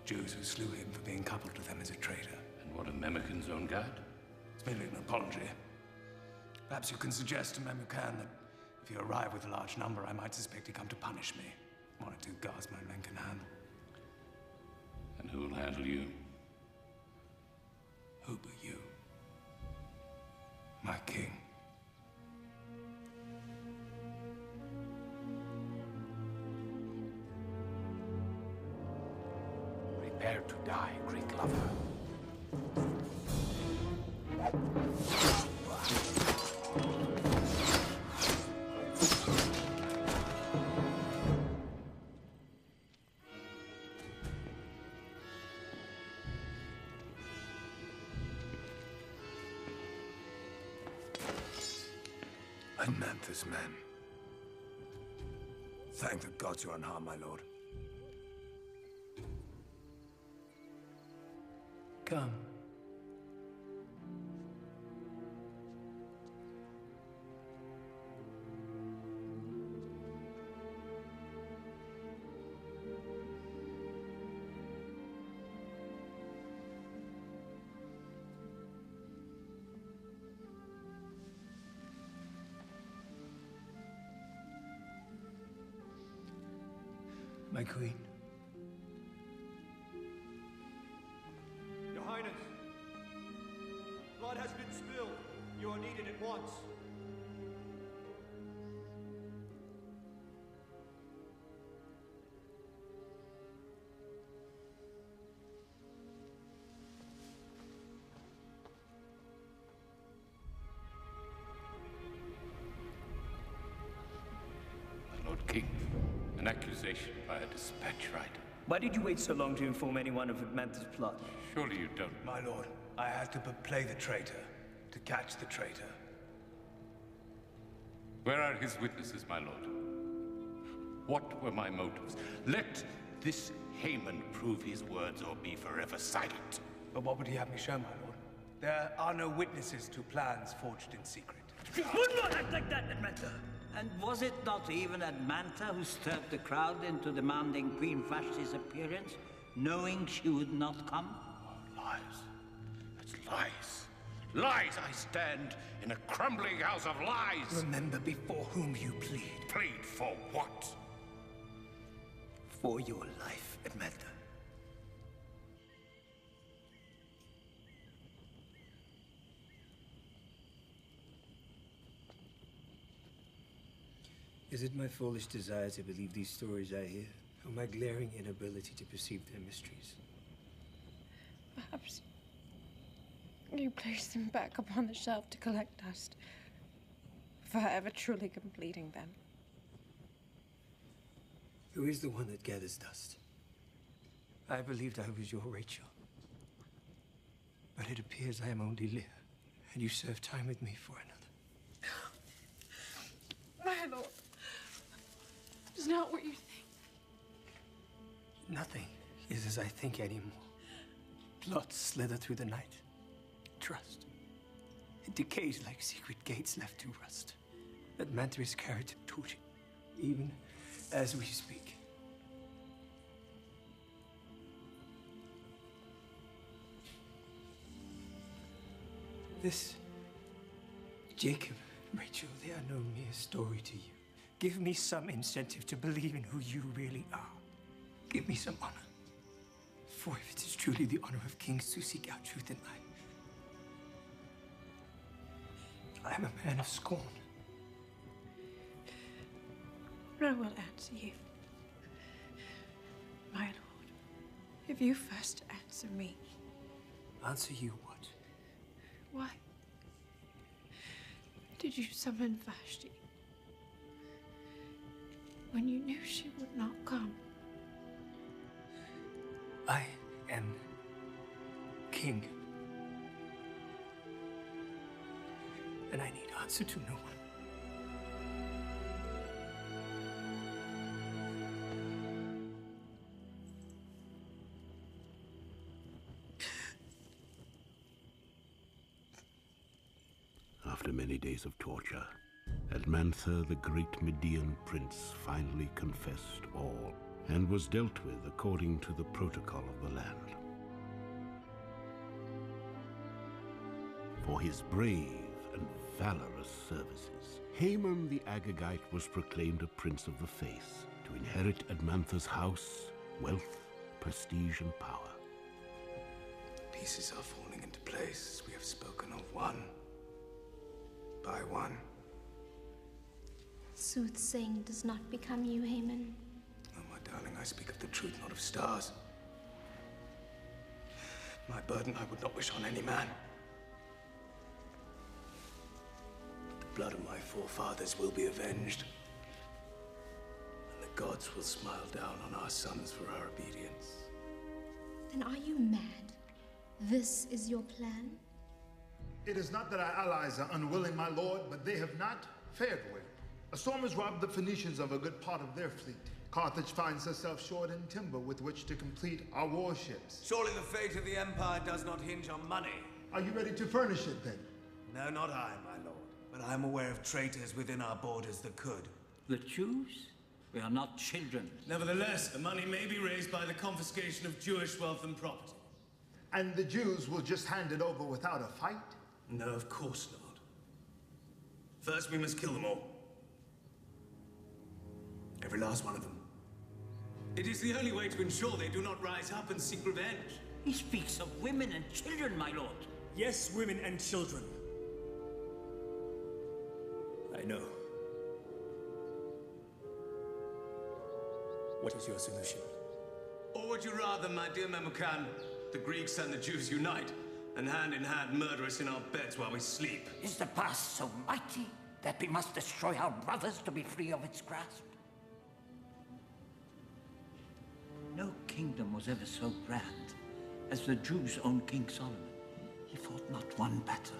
Jews who slew him for being coupled to them as a traitor. And what of Memucan's own guard? It's merely an apology. Perhaps you can suggest to Memucan that if you arrive with a large number, I might suspect he come to punish me. One or two guards my men can handle. And who will handle you? Who but you? My king. Prepare to die, Greek lover. Anantha's men. Thank the gods you're unharmed, my lord. Come. My queen. Your Highness, blood has been spilled. You are needed at once. My Lord King, an accusation by a dispatch rider. Why did you wait so long to inform anyone of Edmantha's plot? Surely you don't. My lord, I had to play the traitor, to catch the traitor. Where are his witnesses, my lord? What were my motives? Let this Haman prove his words or be forever silent. But what would he have me show, my lord? There are no witnesses to plans forged in secret. You would not act like that, Edmantha! And was it not even Edmantha who stirred the crowd into demanding Queen Vashti's appearance, knowing she would not come? Lies. That's lies. Lies! I stand in a crumbling house of lies! Remember before whom you plead. Plead for what? For your life, Edmantha. Is it my foolish desire to believe these stories I hear, or my glaring inability to perceive their mysteries? Perhaps you place them back upon the shelf to collect dust, forever truly completing them. Who is the one that gathers dust? I believed I was your Rachel. But it appears I am only Leah, and you serve time with me for another. My lord, it's not what you think. Nothing is as I think anymore. Plots slither through the night. Trust. It decays like secret gates left to rust. Edmantha is carried to torture, even as we speak. This, Jacob, Rachel, they are no mere story to you. Give me some incentive to believe in who you really are. Give me some honor. For if it is truly the honor of kings to seek out truth in life, I am a man of scorn. I will answer you. My lord, if you first answer me. Answer you what? Why did you summon Vashti when you knew she would not come? I am king. And I need answer to no one. After many days of torture, Edmantha, the great Median prince, finally confessed all and was dealt with according to the protocol of the land. For his brave and valorous services, Haman the Agagite was proclaimed a prince of the faith to inherit Edmantha's house, wealth, prestige, and power. Pieces are falling into place as we have spoken of one by one. Soothsaying does not become you, Haman. Oh, my darling, I speak of the truth, not of stars. My burden I would not wish on any man. The blood of my forefathers will be avenged. And the gods will smile down on our sons for our obedience. Then are you mad? This is your plan? It is not that our allies are unwilling, my lord, but they have not fared well. A storm has robbed the Phoenicians of a good part of their fleet. Carthage finds herself short in timber with which to complete our warships. Surely the fate of the Empire does not hinge on money. Are you ready to furnish it, then? No, not I, my lord. But I am aware of traitors within our borders that could. The Jews? We are not children. Nevertheless, the money may be raised by the confiscation of Jewish wealth and property. And the Jews will just hand it over without a fight? No, of course not. First, we must kill them all. Every last one of them. It is the only way to ensure they do not rise up and seek revenge. He speaks of women and children, my lord. Yes, women and children. I know. What is your solution? Or would you rather, my dear Memucan, the Greeks and the Jews unite, and hand in hand murder us in our beds while we sleep? Is the past so mighty that we must destroy our brothers to be free of its grasp? No kingdom was ever so grand as the Jews' own King Solomon. He fought not one battle,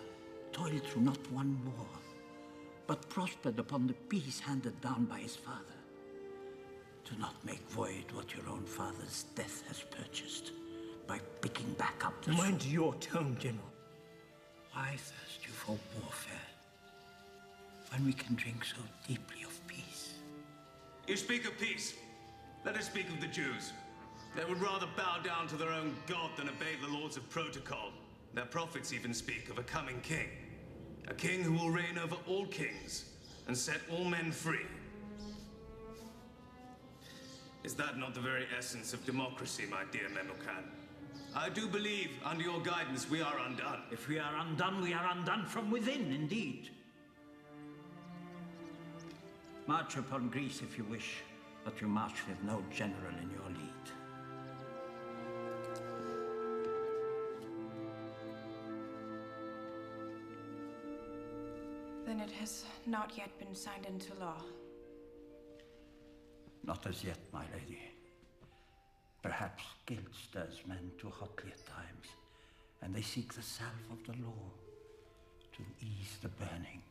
toiled through not one war, but prospered upon the peace handed down by his father. Do not make void what your own father's death has purchased by picking back up the Mind your tone, General. Why thirst you for warfare when we can drink so deeply of peace? You speak of peace. Let us speak of the Jews. They would rather bow down to their own god than obey the laws of protocol. Their prophets even speak of a coming king. A king who will reign over all kings and set all men free. Is that not the very essence of democracy, my dear Memucan? I do believe, under your guidance, we are undone. If we are undone from within, indeed. March upon Greece if you wish, but you march with no general in your lead. Then it has not yet been signed into law. Not as yet, my lady. Perhaps guilt stirs men too hotly at times, and they seek the salve of the law to ease the burning.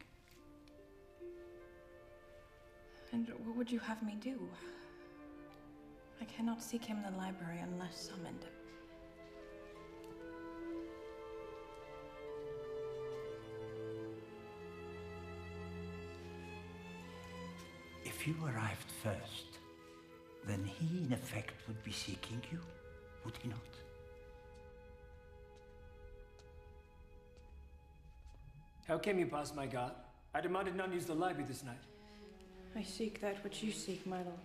And what would you have me do? I cannot seek him in the library unless summoned. If you arrived first, then he, in effect, would be seeking you, would he not? How came you past my guard? I demanded none use the library this night. I seek that which you seek, my lord.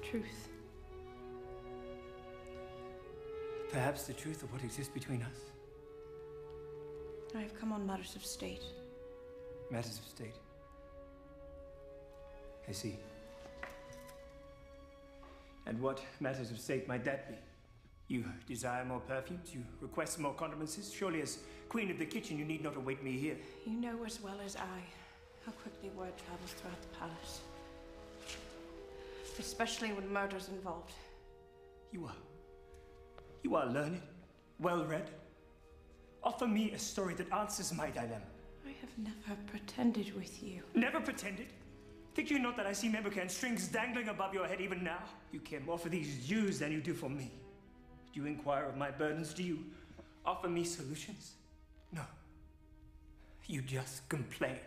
Truth. Perhaps the truth of what exists between us. I have come on matters of state. Matters of state. I see. And what matters of state might that be? You desire more perfumes? You request more condiments? Surely as queen of the kitchen, you need not await me here. You know as well as I how quickly word travels throughout the palace. Especially when murder's involved. You are learned, well-read. Offer me a story that answers my dilemma. I have never pretended with you. Never pretended? Think you not that I see Memucan strings dangling above your head even now? You care more for these Jews than you do for me. Do you inquire of my burdens? Do you offer me solutions? No. You just complain.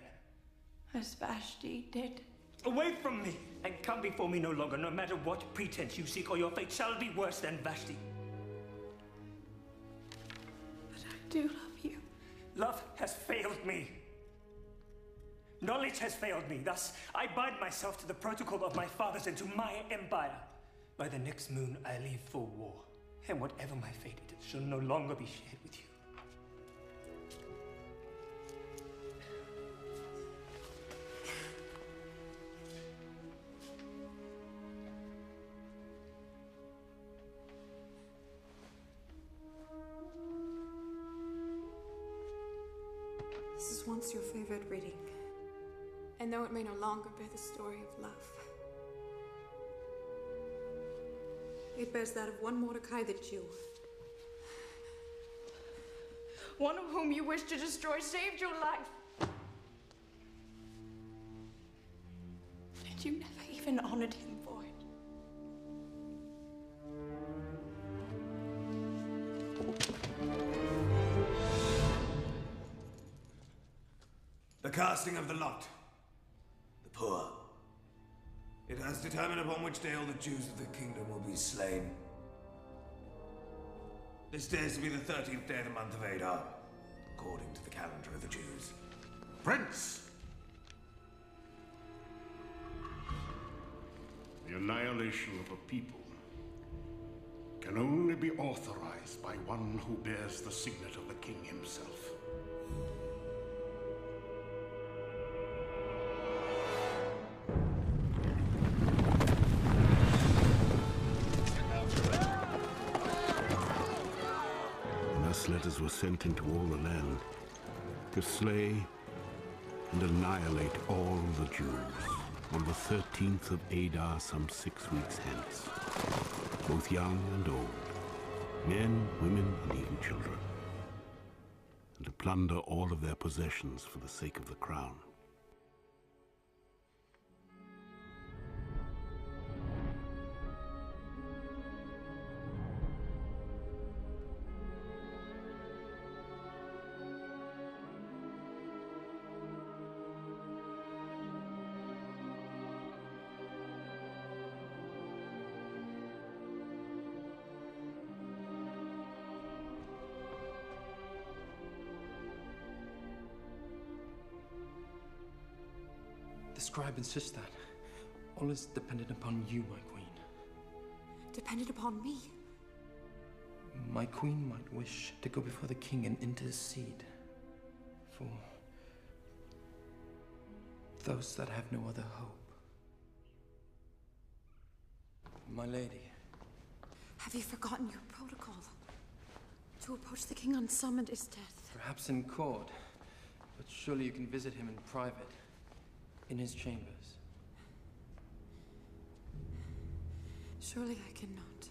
As Vashti did. Away from me, and come before me no longer, no matter what pretense you seek, or your fate shall be worse than Vashti. But I do love you. Love has failed me. Knowledge has failed me. Thus, I bind myself to the protocol of my fathers and to my empire. By the next moon, I leave for war. And whatever my fate, it shall no longer be shared with you. This is once your favorite reading. And though it may no longer bear the story of love, it bears that of one Mordecai the Jew. One of whom you wish to destroy saved your life. And you never even honored him for it. The casting of the lot. The poor. It has determined upon which day all the Jews of the kingdom will be slain. This day is to be the 13th day of the month of Adar, according to the calendar of the Jews. Prince! The annihilation of a people can only be authorized by one who bears the signet of the king himself. Thus letters were sent into all the land to slay and annihilate all the Jews on the 13th of Adar, some 6 weeks hence, both young and old, men, women, and even children, and to plunder all of their possessions for the sake of the crown. The scribe insists that all is dependent upon you, my queen. Dependent upon me? My queen might wish to go before the king and intercede for those that have no other hope. My lady. Have you forgotten your protocol? To approach the king unsummoned is death. Perhaps in court, but surely you can visit him in private, in his chambers. Surely I cannot.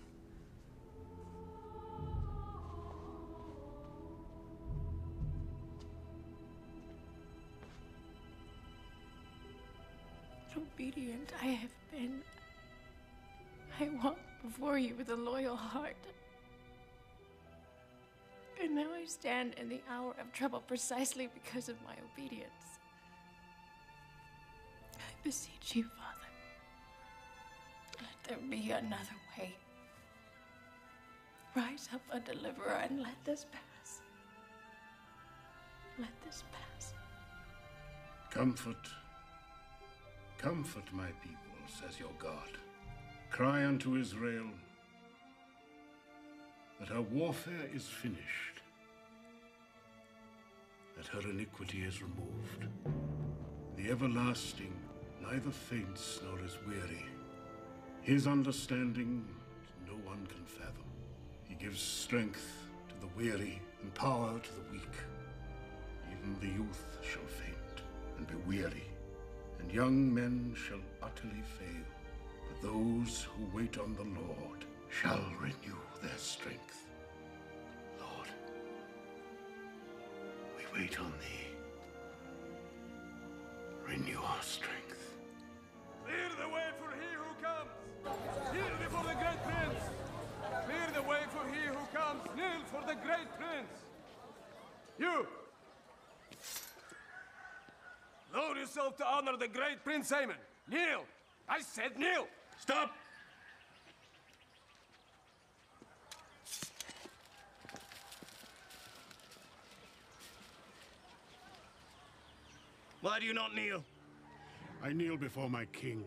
Obedient I have been. I walked before you with a loyal heart. And now I stand in the hour of trouble precisely because of my obedience. I beseech you, Father, let there be another way. Rise up a deliverer and let this pass. Let this pass. Comfort, comfort my people, says your God. Cry unto Israel that her warfare is finished, that her iniquity is removed. The everlasting neither faints nor is weary. His understanding no one can fathom. He gives strength to the weary and power to the weak. Even the youth shall faint and be weary, and young men shall utterly fail. But those who wait on the Lord shall renew their strength. Lord, we wait on thee. Renew our strength. Clear the way for he who comes! Kneel before the great prince! Clear the way for he who comes! Kneel for the great prince! You! Lower yourself to honor the great Prince Aemon! Kneel! I said kneel! Stop! Why do you not kneel? I kneel before my king.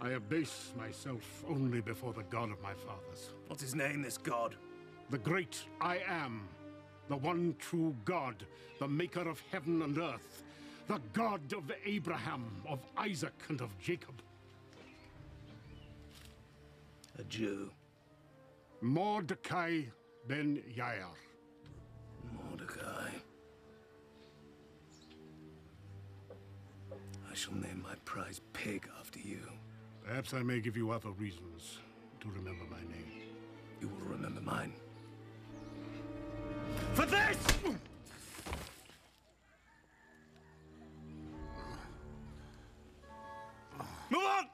I abase myself only before the God of my fathers. What's his name, this God? The great I Am, the one true God, the maker of heaven and earth, the God of Abraham, of Isaac, and of Jacob. A Jew. Mordecai ben Yair. Mordecai. I shall name my prize pig after you. Perhaps I may give you other reasons to remember my name. You will remember mine. For this! Move on!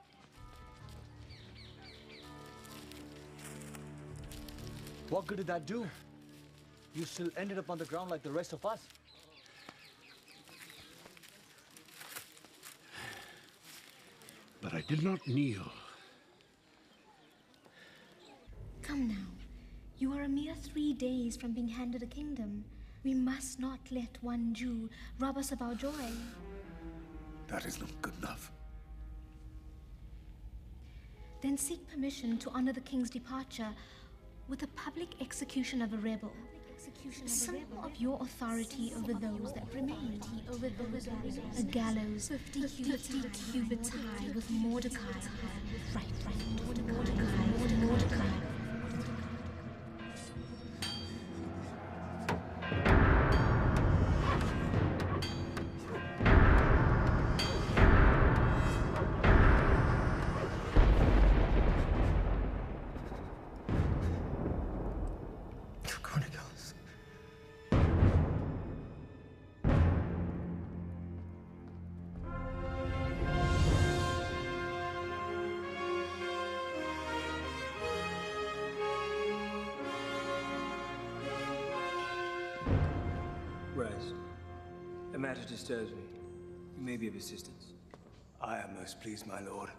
What good did that do? You still ended up on the ground like the rest of us. But I did not kneel. Come now. You are a mere 3 days from being handed a kingdom. We must not let one Jew rob us of our joy. That is not good enough. Then seek permission to honor the king's departure with a public execution of a rebel. A symbol of your authority over those that remain. A gallows 50 cubits high with Mordecai. Right, Mordecai. Raz, a matter disturbs me. You may be of assistance. I am most pleased, my lord,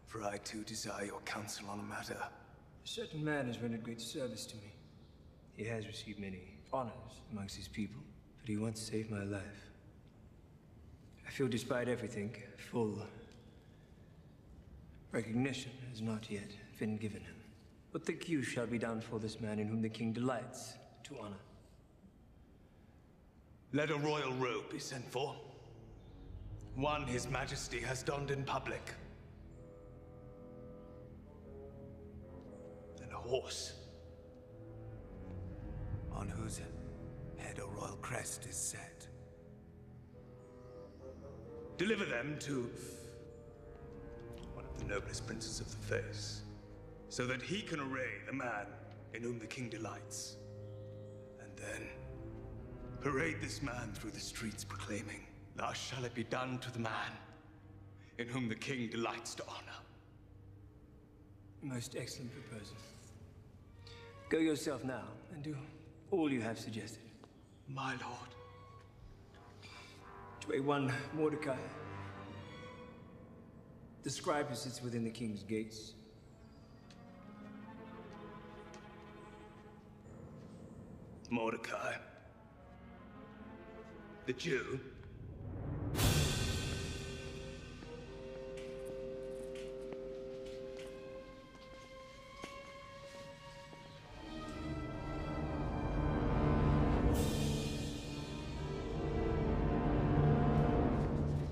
for I too desire your counsel on a matter. A certain man has rendered great service to me. He has received many honors amongst his people, but he once saved my life. I feel despite everything, full recognition has not yet been given him. What think you shall be done for this man in whom the king delights to honor? Let a royal robe be sent for. One his majesty has donned in public. And a horse, on whose head a royal crest is set. Deliver them to one of the noblest princes of the face, so that he can array the man in whom the king delights. And then parade this man through the streets proclaiming, "Thus shall it be done to the man in whom the king delights to honor." Most excellent proposal. Go yourself now and do all you have suggested. My lord. To A1 Mordecai, the scribe who sits within the king's gates. Mordecai, the Jew.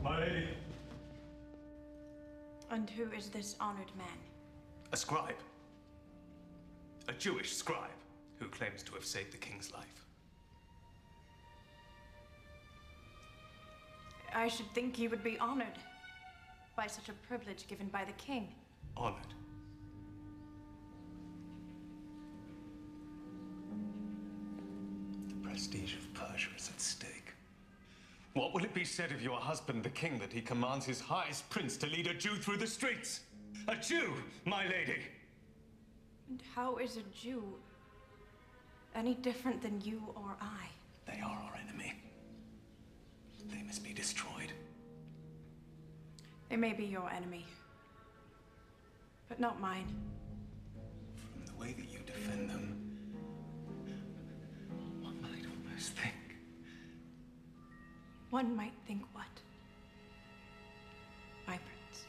My lady. And who is this honored man? A scribe. A Jewish scribe who claims to have saved the king's life. I should think he would be honored by such a privilege given by the king. Honored? The prestige of Persia is at stake. What will it be said of your husband, the king, that he commands his highest prince to lead a Jew through the streets? A Jew, my lady! And how is a Jew any different than you or I? They are our enemy. They must be destroyed. They may be your enemy, but not mine. From the way that you defend them, one might almost think. One might think what? My prince.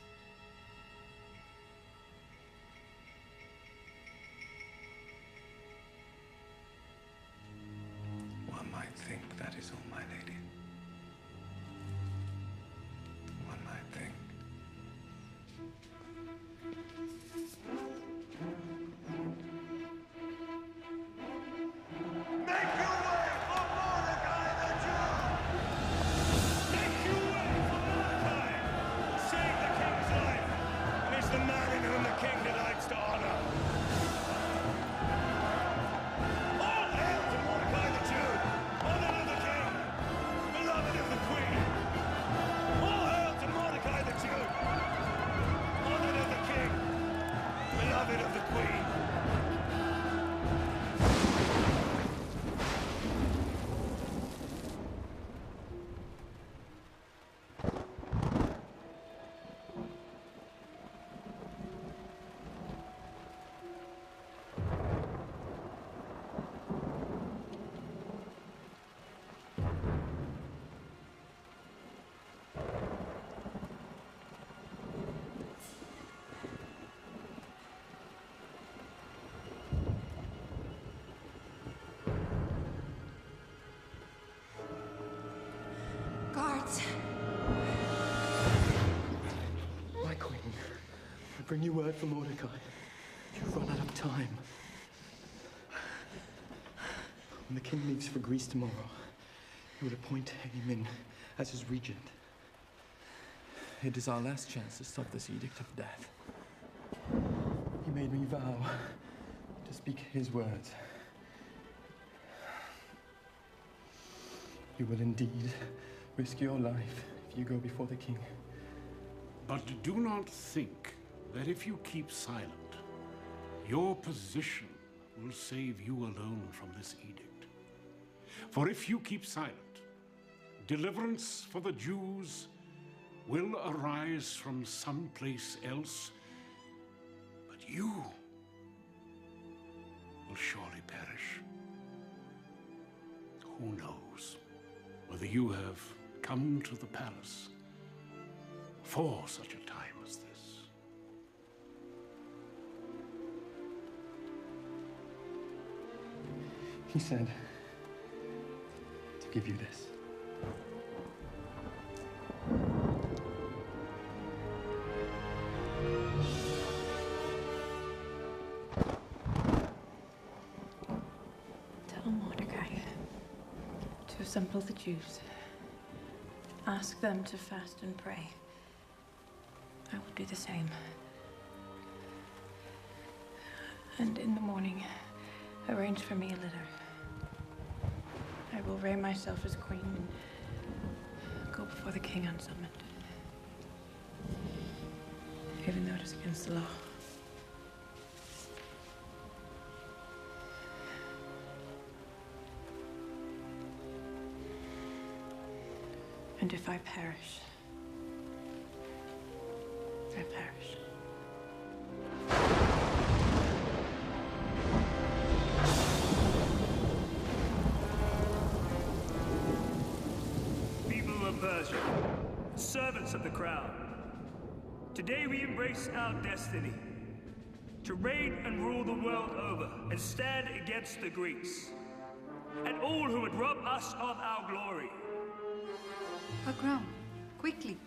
One might think that is all, my lady. One might think. Make your way for Mordecai the Jew! Make your What? My queen, I bring you word from Mordecai. You've run out of time. When the king leaves for Greece tomorrow, he will appoint Haman as his regent. It is our last chance to stop this edict of death. He made me vow to speak his words. You will indeed risk your life if you go before the king. But do not think that if you keep silent, your position will save you alone from this edict. For if you keep silent, deliverance for the Jews will arise from someplace else, but you will surely perish. Who knows whether you have come to the palace for such a time as this? He said to give you this. Tell Mordecai to assemble the Jews. Ask them to fast and pray. I will do the same. And in the morning, arrange for me a litter. I will array myself as queen and go before the king unsummoned. Even though it is against the law. And if I perish, I perish. People of Persia, servants of the crown, today we embrace our destiny to reign and rule the world over and stand against the Greeks and all who would rob us of our glory. Her crown, quickly.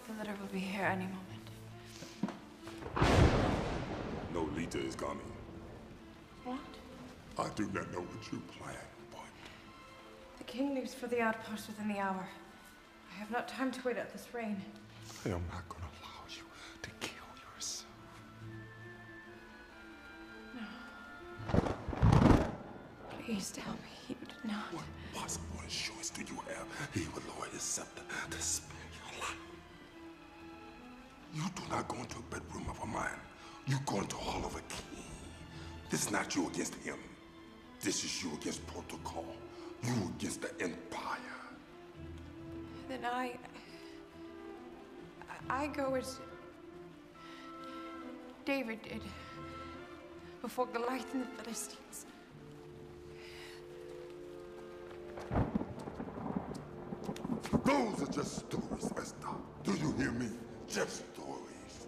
The litter will be here any moment. No leader is coming. What? I do not know what you plan, but... The king leaves for the outpost within the hour. I have not time to wait out this rain. I am not going to allow you to kill yourself. No. Please tell me you did not. What possible assurance do you have he will lower his scepter to spare your life? You do not go into a bedroom of a man. You go into the hall of a king. This is not you against him. This is you against protocol. You against the empire. Then I go as David did before Goliath and the Philistines. Those are just stories, Esther. Do you hear me? Just stories.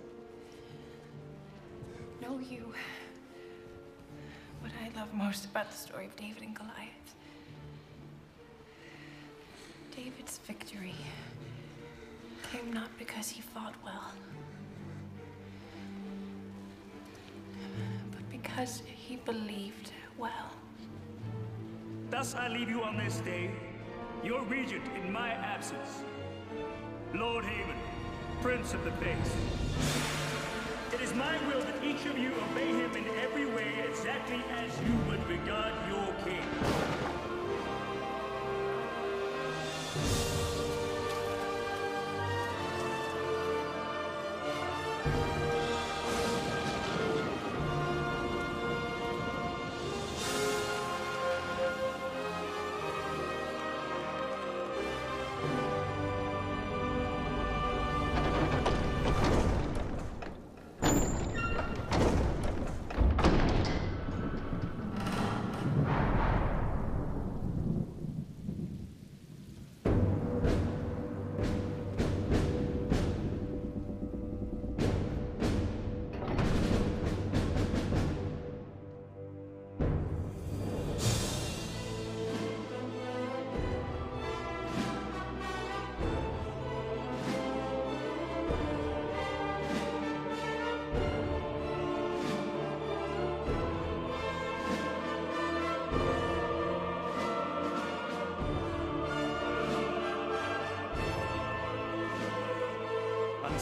Know you. What I love most about the story of David and Goliath. David's victory came not because he fought well, but because he believed well. Thus I leave you on this day, your regent in my absence, Lord Haman, Prince of the Face. It is my will that each of you obey him in every way exactly as you would regard your king.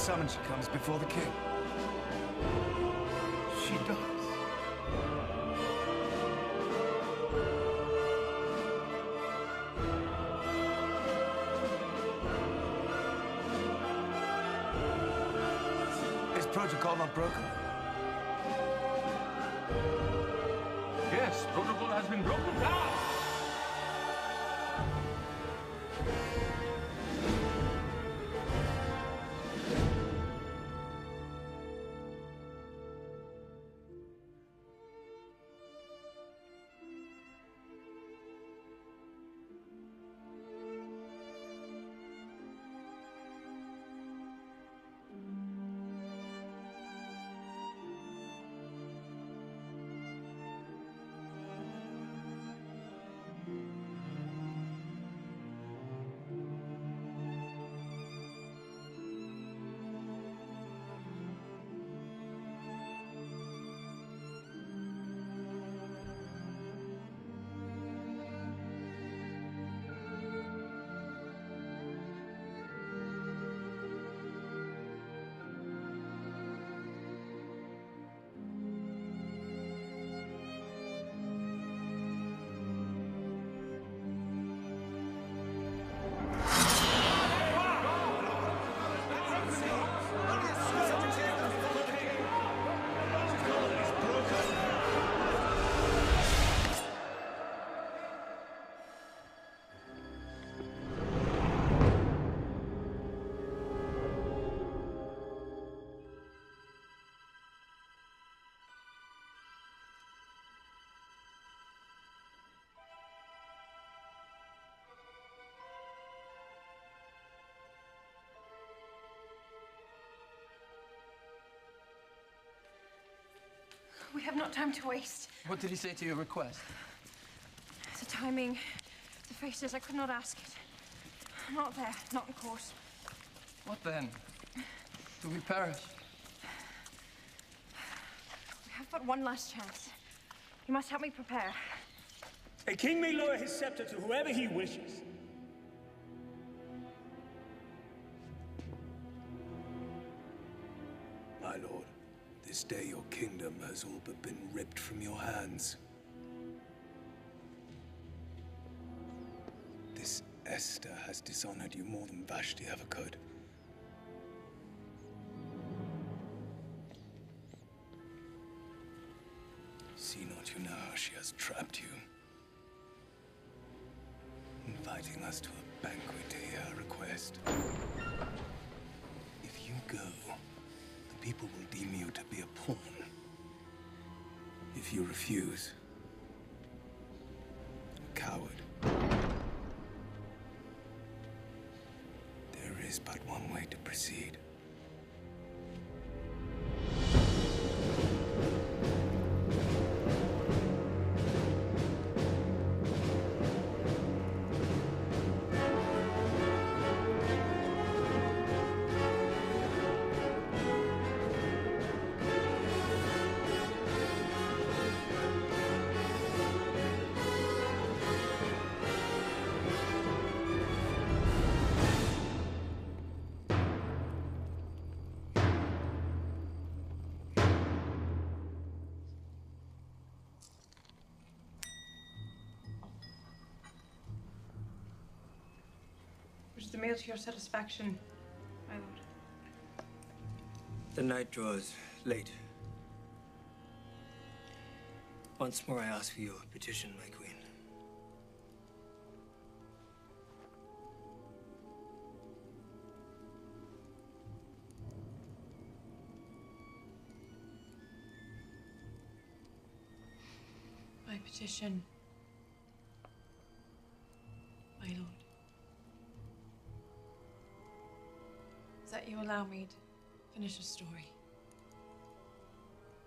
unsummon she comes before the king. She does. Is protocol not broken? Yes, protocol has been broken down. We have not time to waste. What did he say to your request? The timing, the faces, I could not ask it. Not there, not in court. What then? Do we perish? We have but one last chance. You must help me prepare. A king may lower his scepter to whoever he wishes. My lord, this day your kingdom has all but been ripped from your hands. This Esther has dishonored you more than Vashti ever could. See not you now how she has trapped you, inviting us to a banquet to hear her request. If you go, the people will deem you to be a pawn. If you refuse, a coward. There is but one way to proceed. Was the meal to your satisfaction, my lord? The night draws late. Once more I ask for your petition, my queen. My petition, my lord, is that you allow me to finish a story.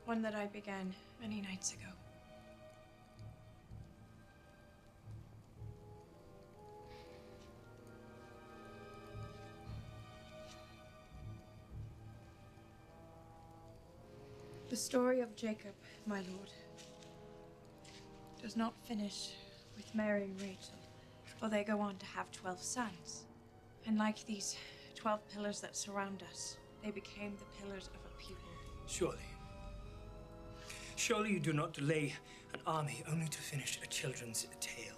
One that I began many nights ago. The story of Jacob, my lord, does not finish with Mary and Rachel, for they go on to have 12 sons. And like these 12 pillars that surround us, They became the pillars of a people. Surely you do not delay an army only to finish a children's tale.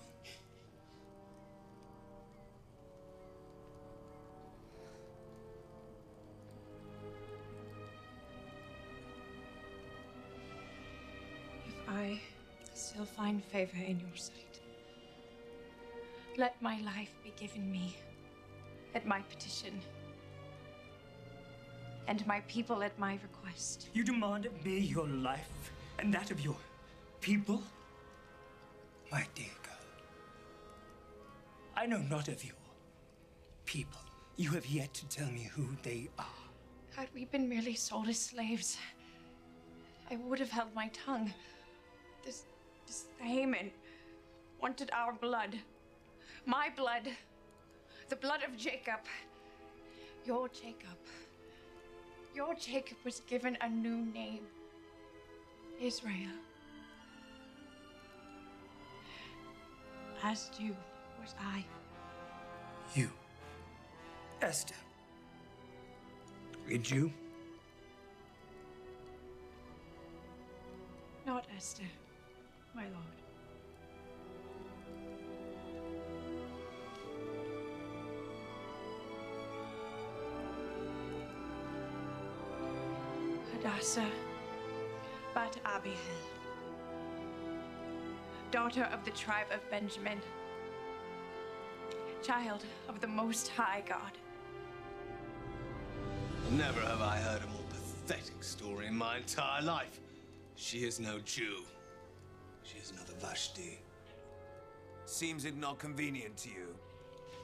If I still find favor in your sight, let my life be given me at my petition, and my people at my request. You demand of me your life and that of your people? My dear girl, I know not of your people. You have yet to tell me who they are. Had we been merely sold as slaves, I would have held my tongue. This Haman wanted our blood. My blood. The blood of Jacob. Your Jacob. Your Jacob was given a new name. Israel. As Jew was I. You, Esther, a Jew? Not Esther, my lord. Hadassah, Bat Abihail, daughter of the tribe of Benjamin, child of the Most High God. Never have I heard a more pathetic story in my entire life. She is no Jew. She is another Vashti. Seems it not convenient to you?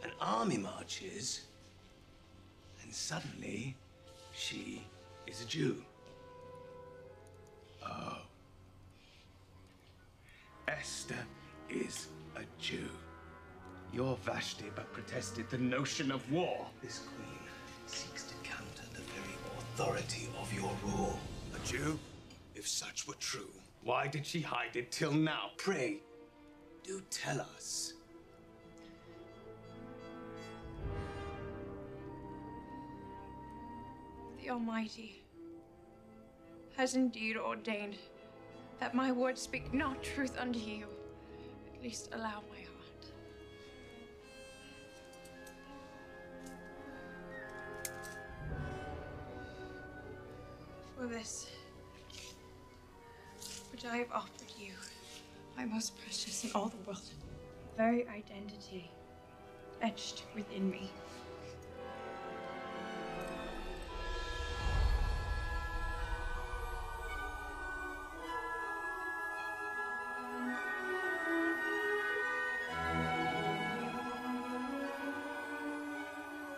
An army marches, and suddenly, she is a Jew. Oh. Esther is a Jew. You're Vashti, but protested the notion of war. This queen seeks to counter the very authority of your rule. A Jew? If such were true, why did she hide it till now? Pray, do tell us. The Almighty has indeed ordained that my words speak not truth unto you. At least allow my heart. For this, which I have offered you, my most precious in all the world, very identity etched within me.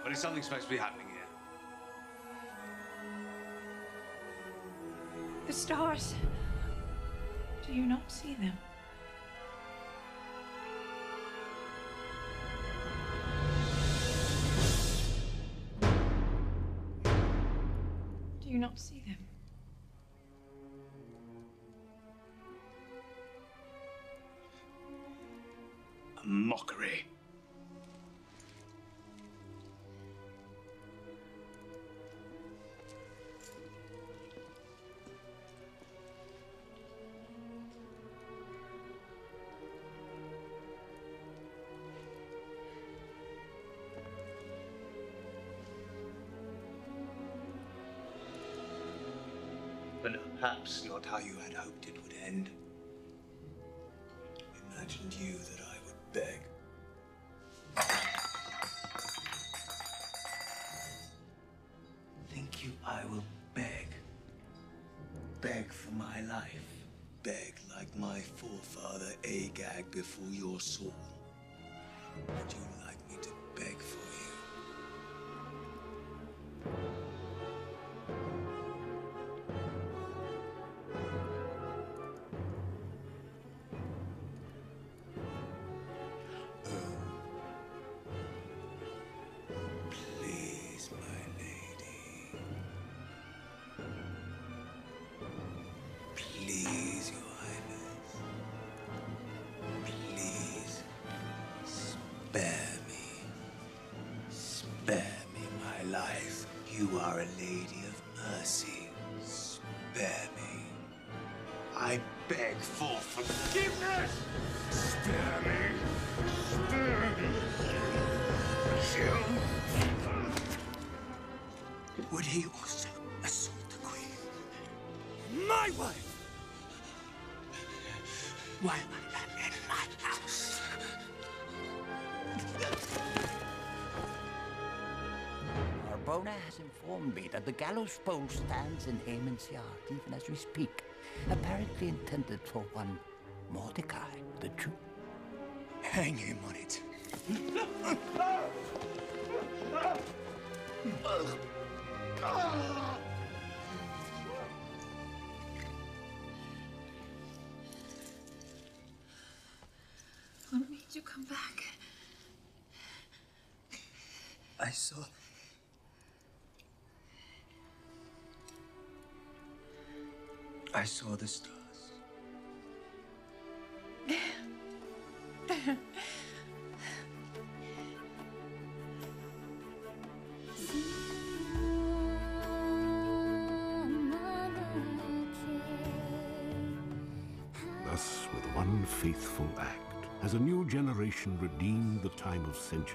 But is something supposed to be happening here? The stars. Do you not see them? Do you not see them? A mockery. But perhaps not how you had hoped it would end. Imagined you that I would beg. Think you I will beg? Beg for my life? Beg like my forefather Agag before your Saul? Would you like me to beg for you? Please, my lady. Please, your highness. Please, spare a lady of mercy, spare me. I beg for forgiveness! Spare me! Spare me! Kill! Would he also assault the queen? My wife! While I am in my house. Arbona has informed me that the gallows pole stands in Haemon's yard, even as we speak, apparently intended for one Mordecai, the Jew. Hang him on it. What made you come back? I saw the stars. Thus, with one faithful act, has a new generation redeemed the time of centuries.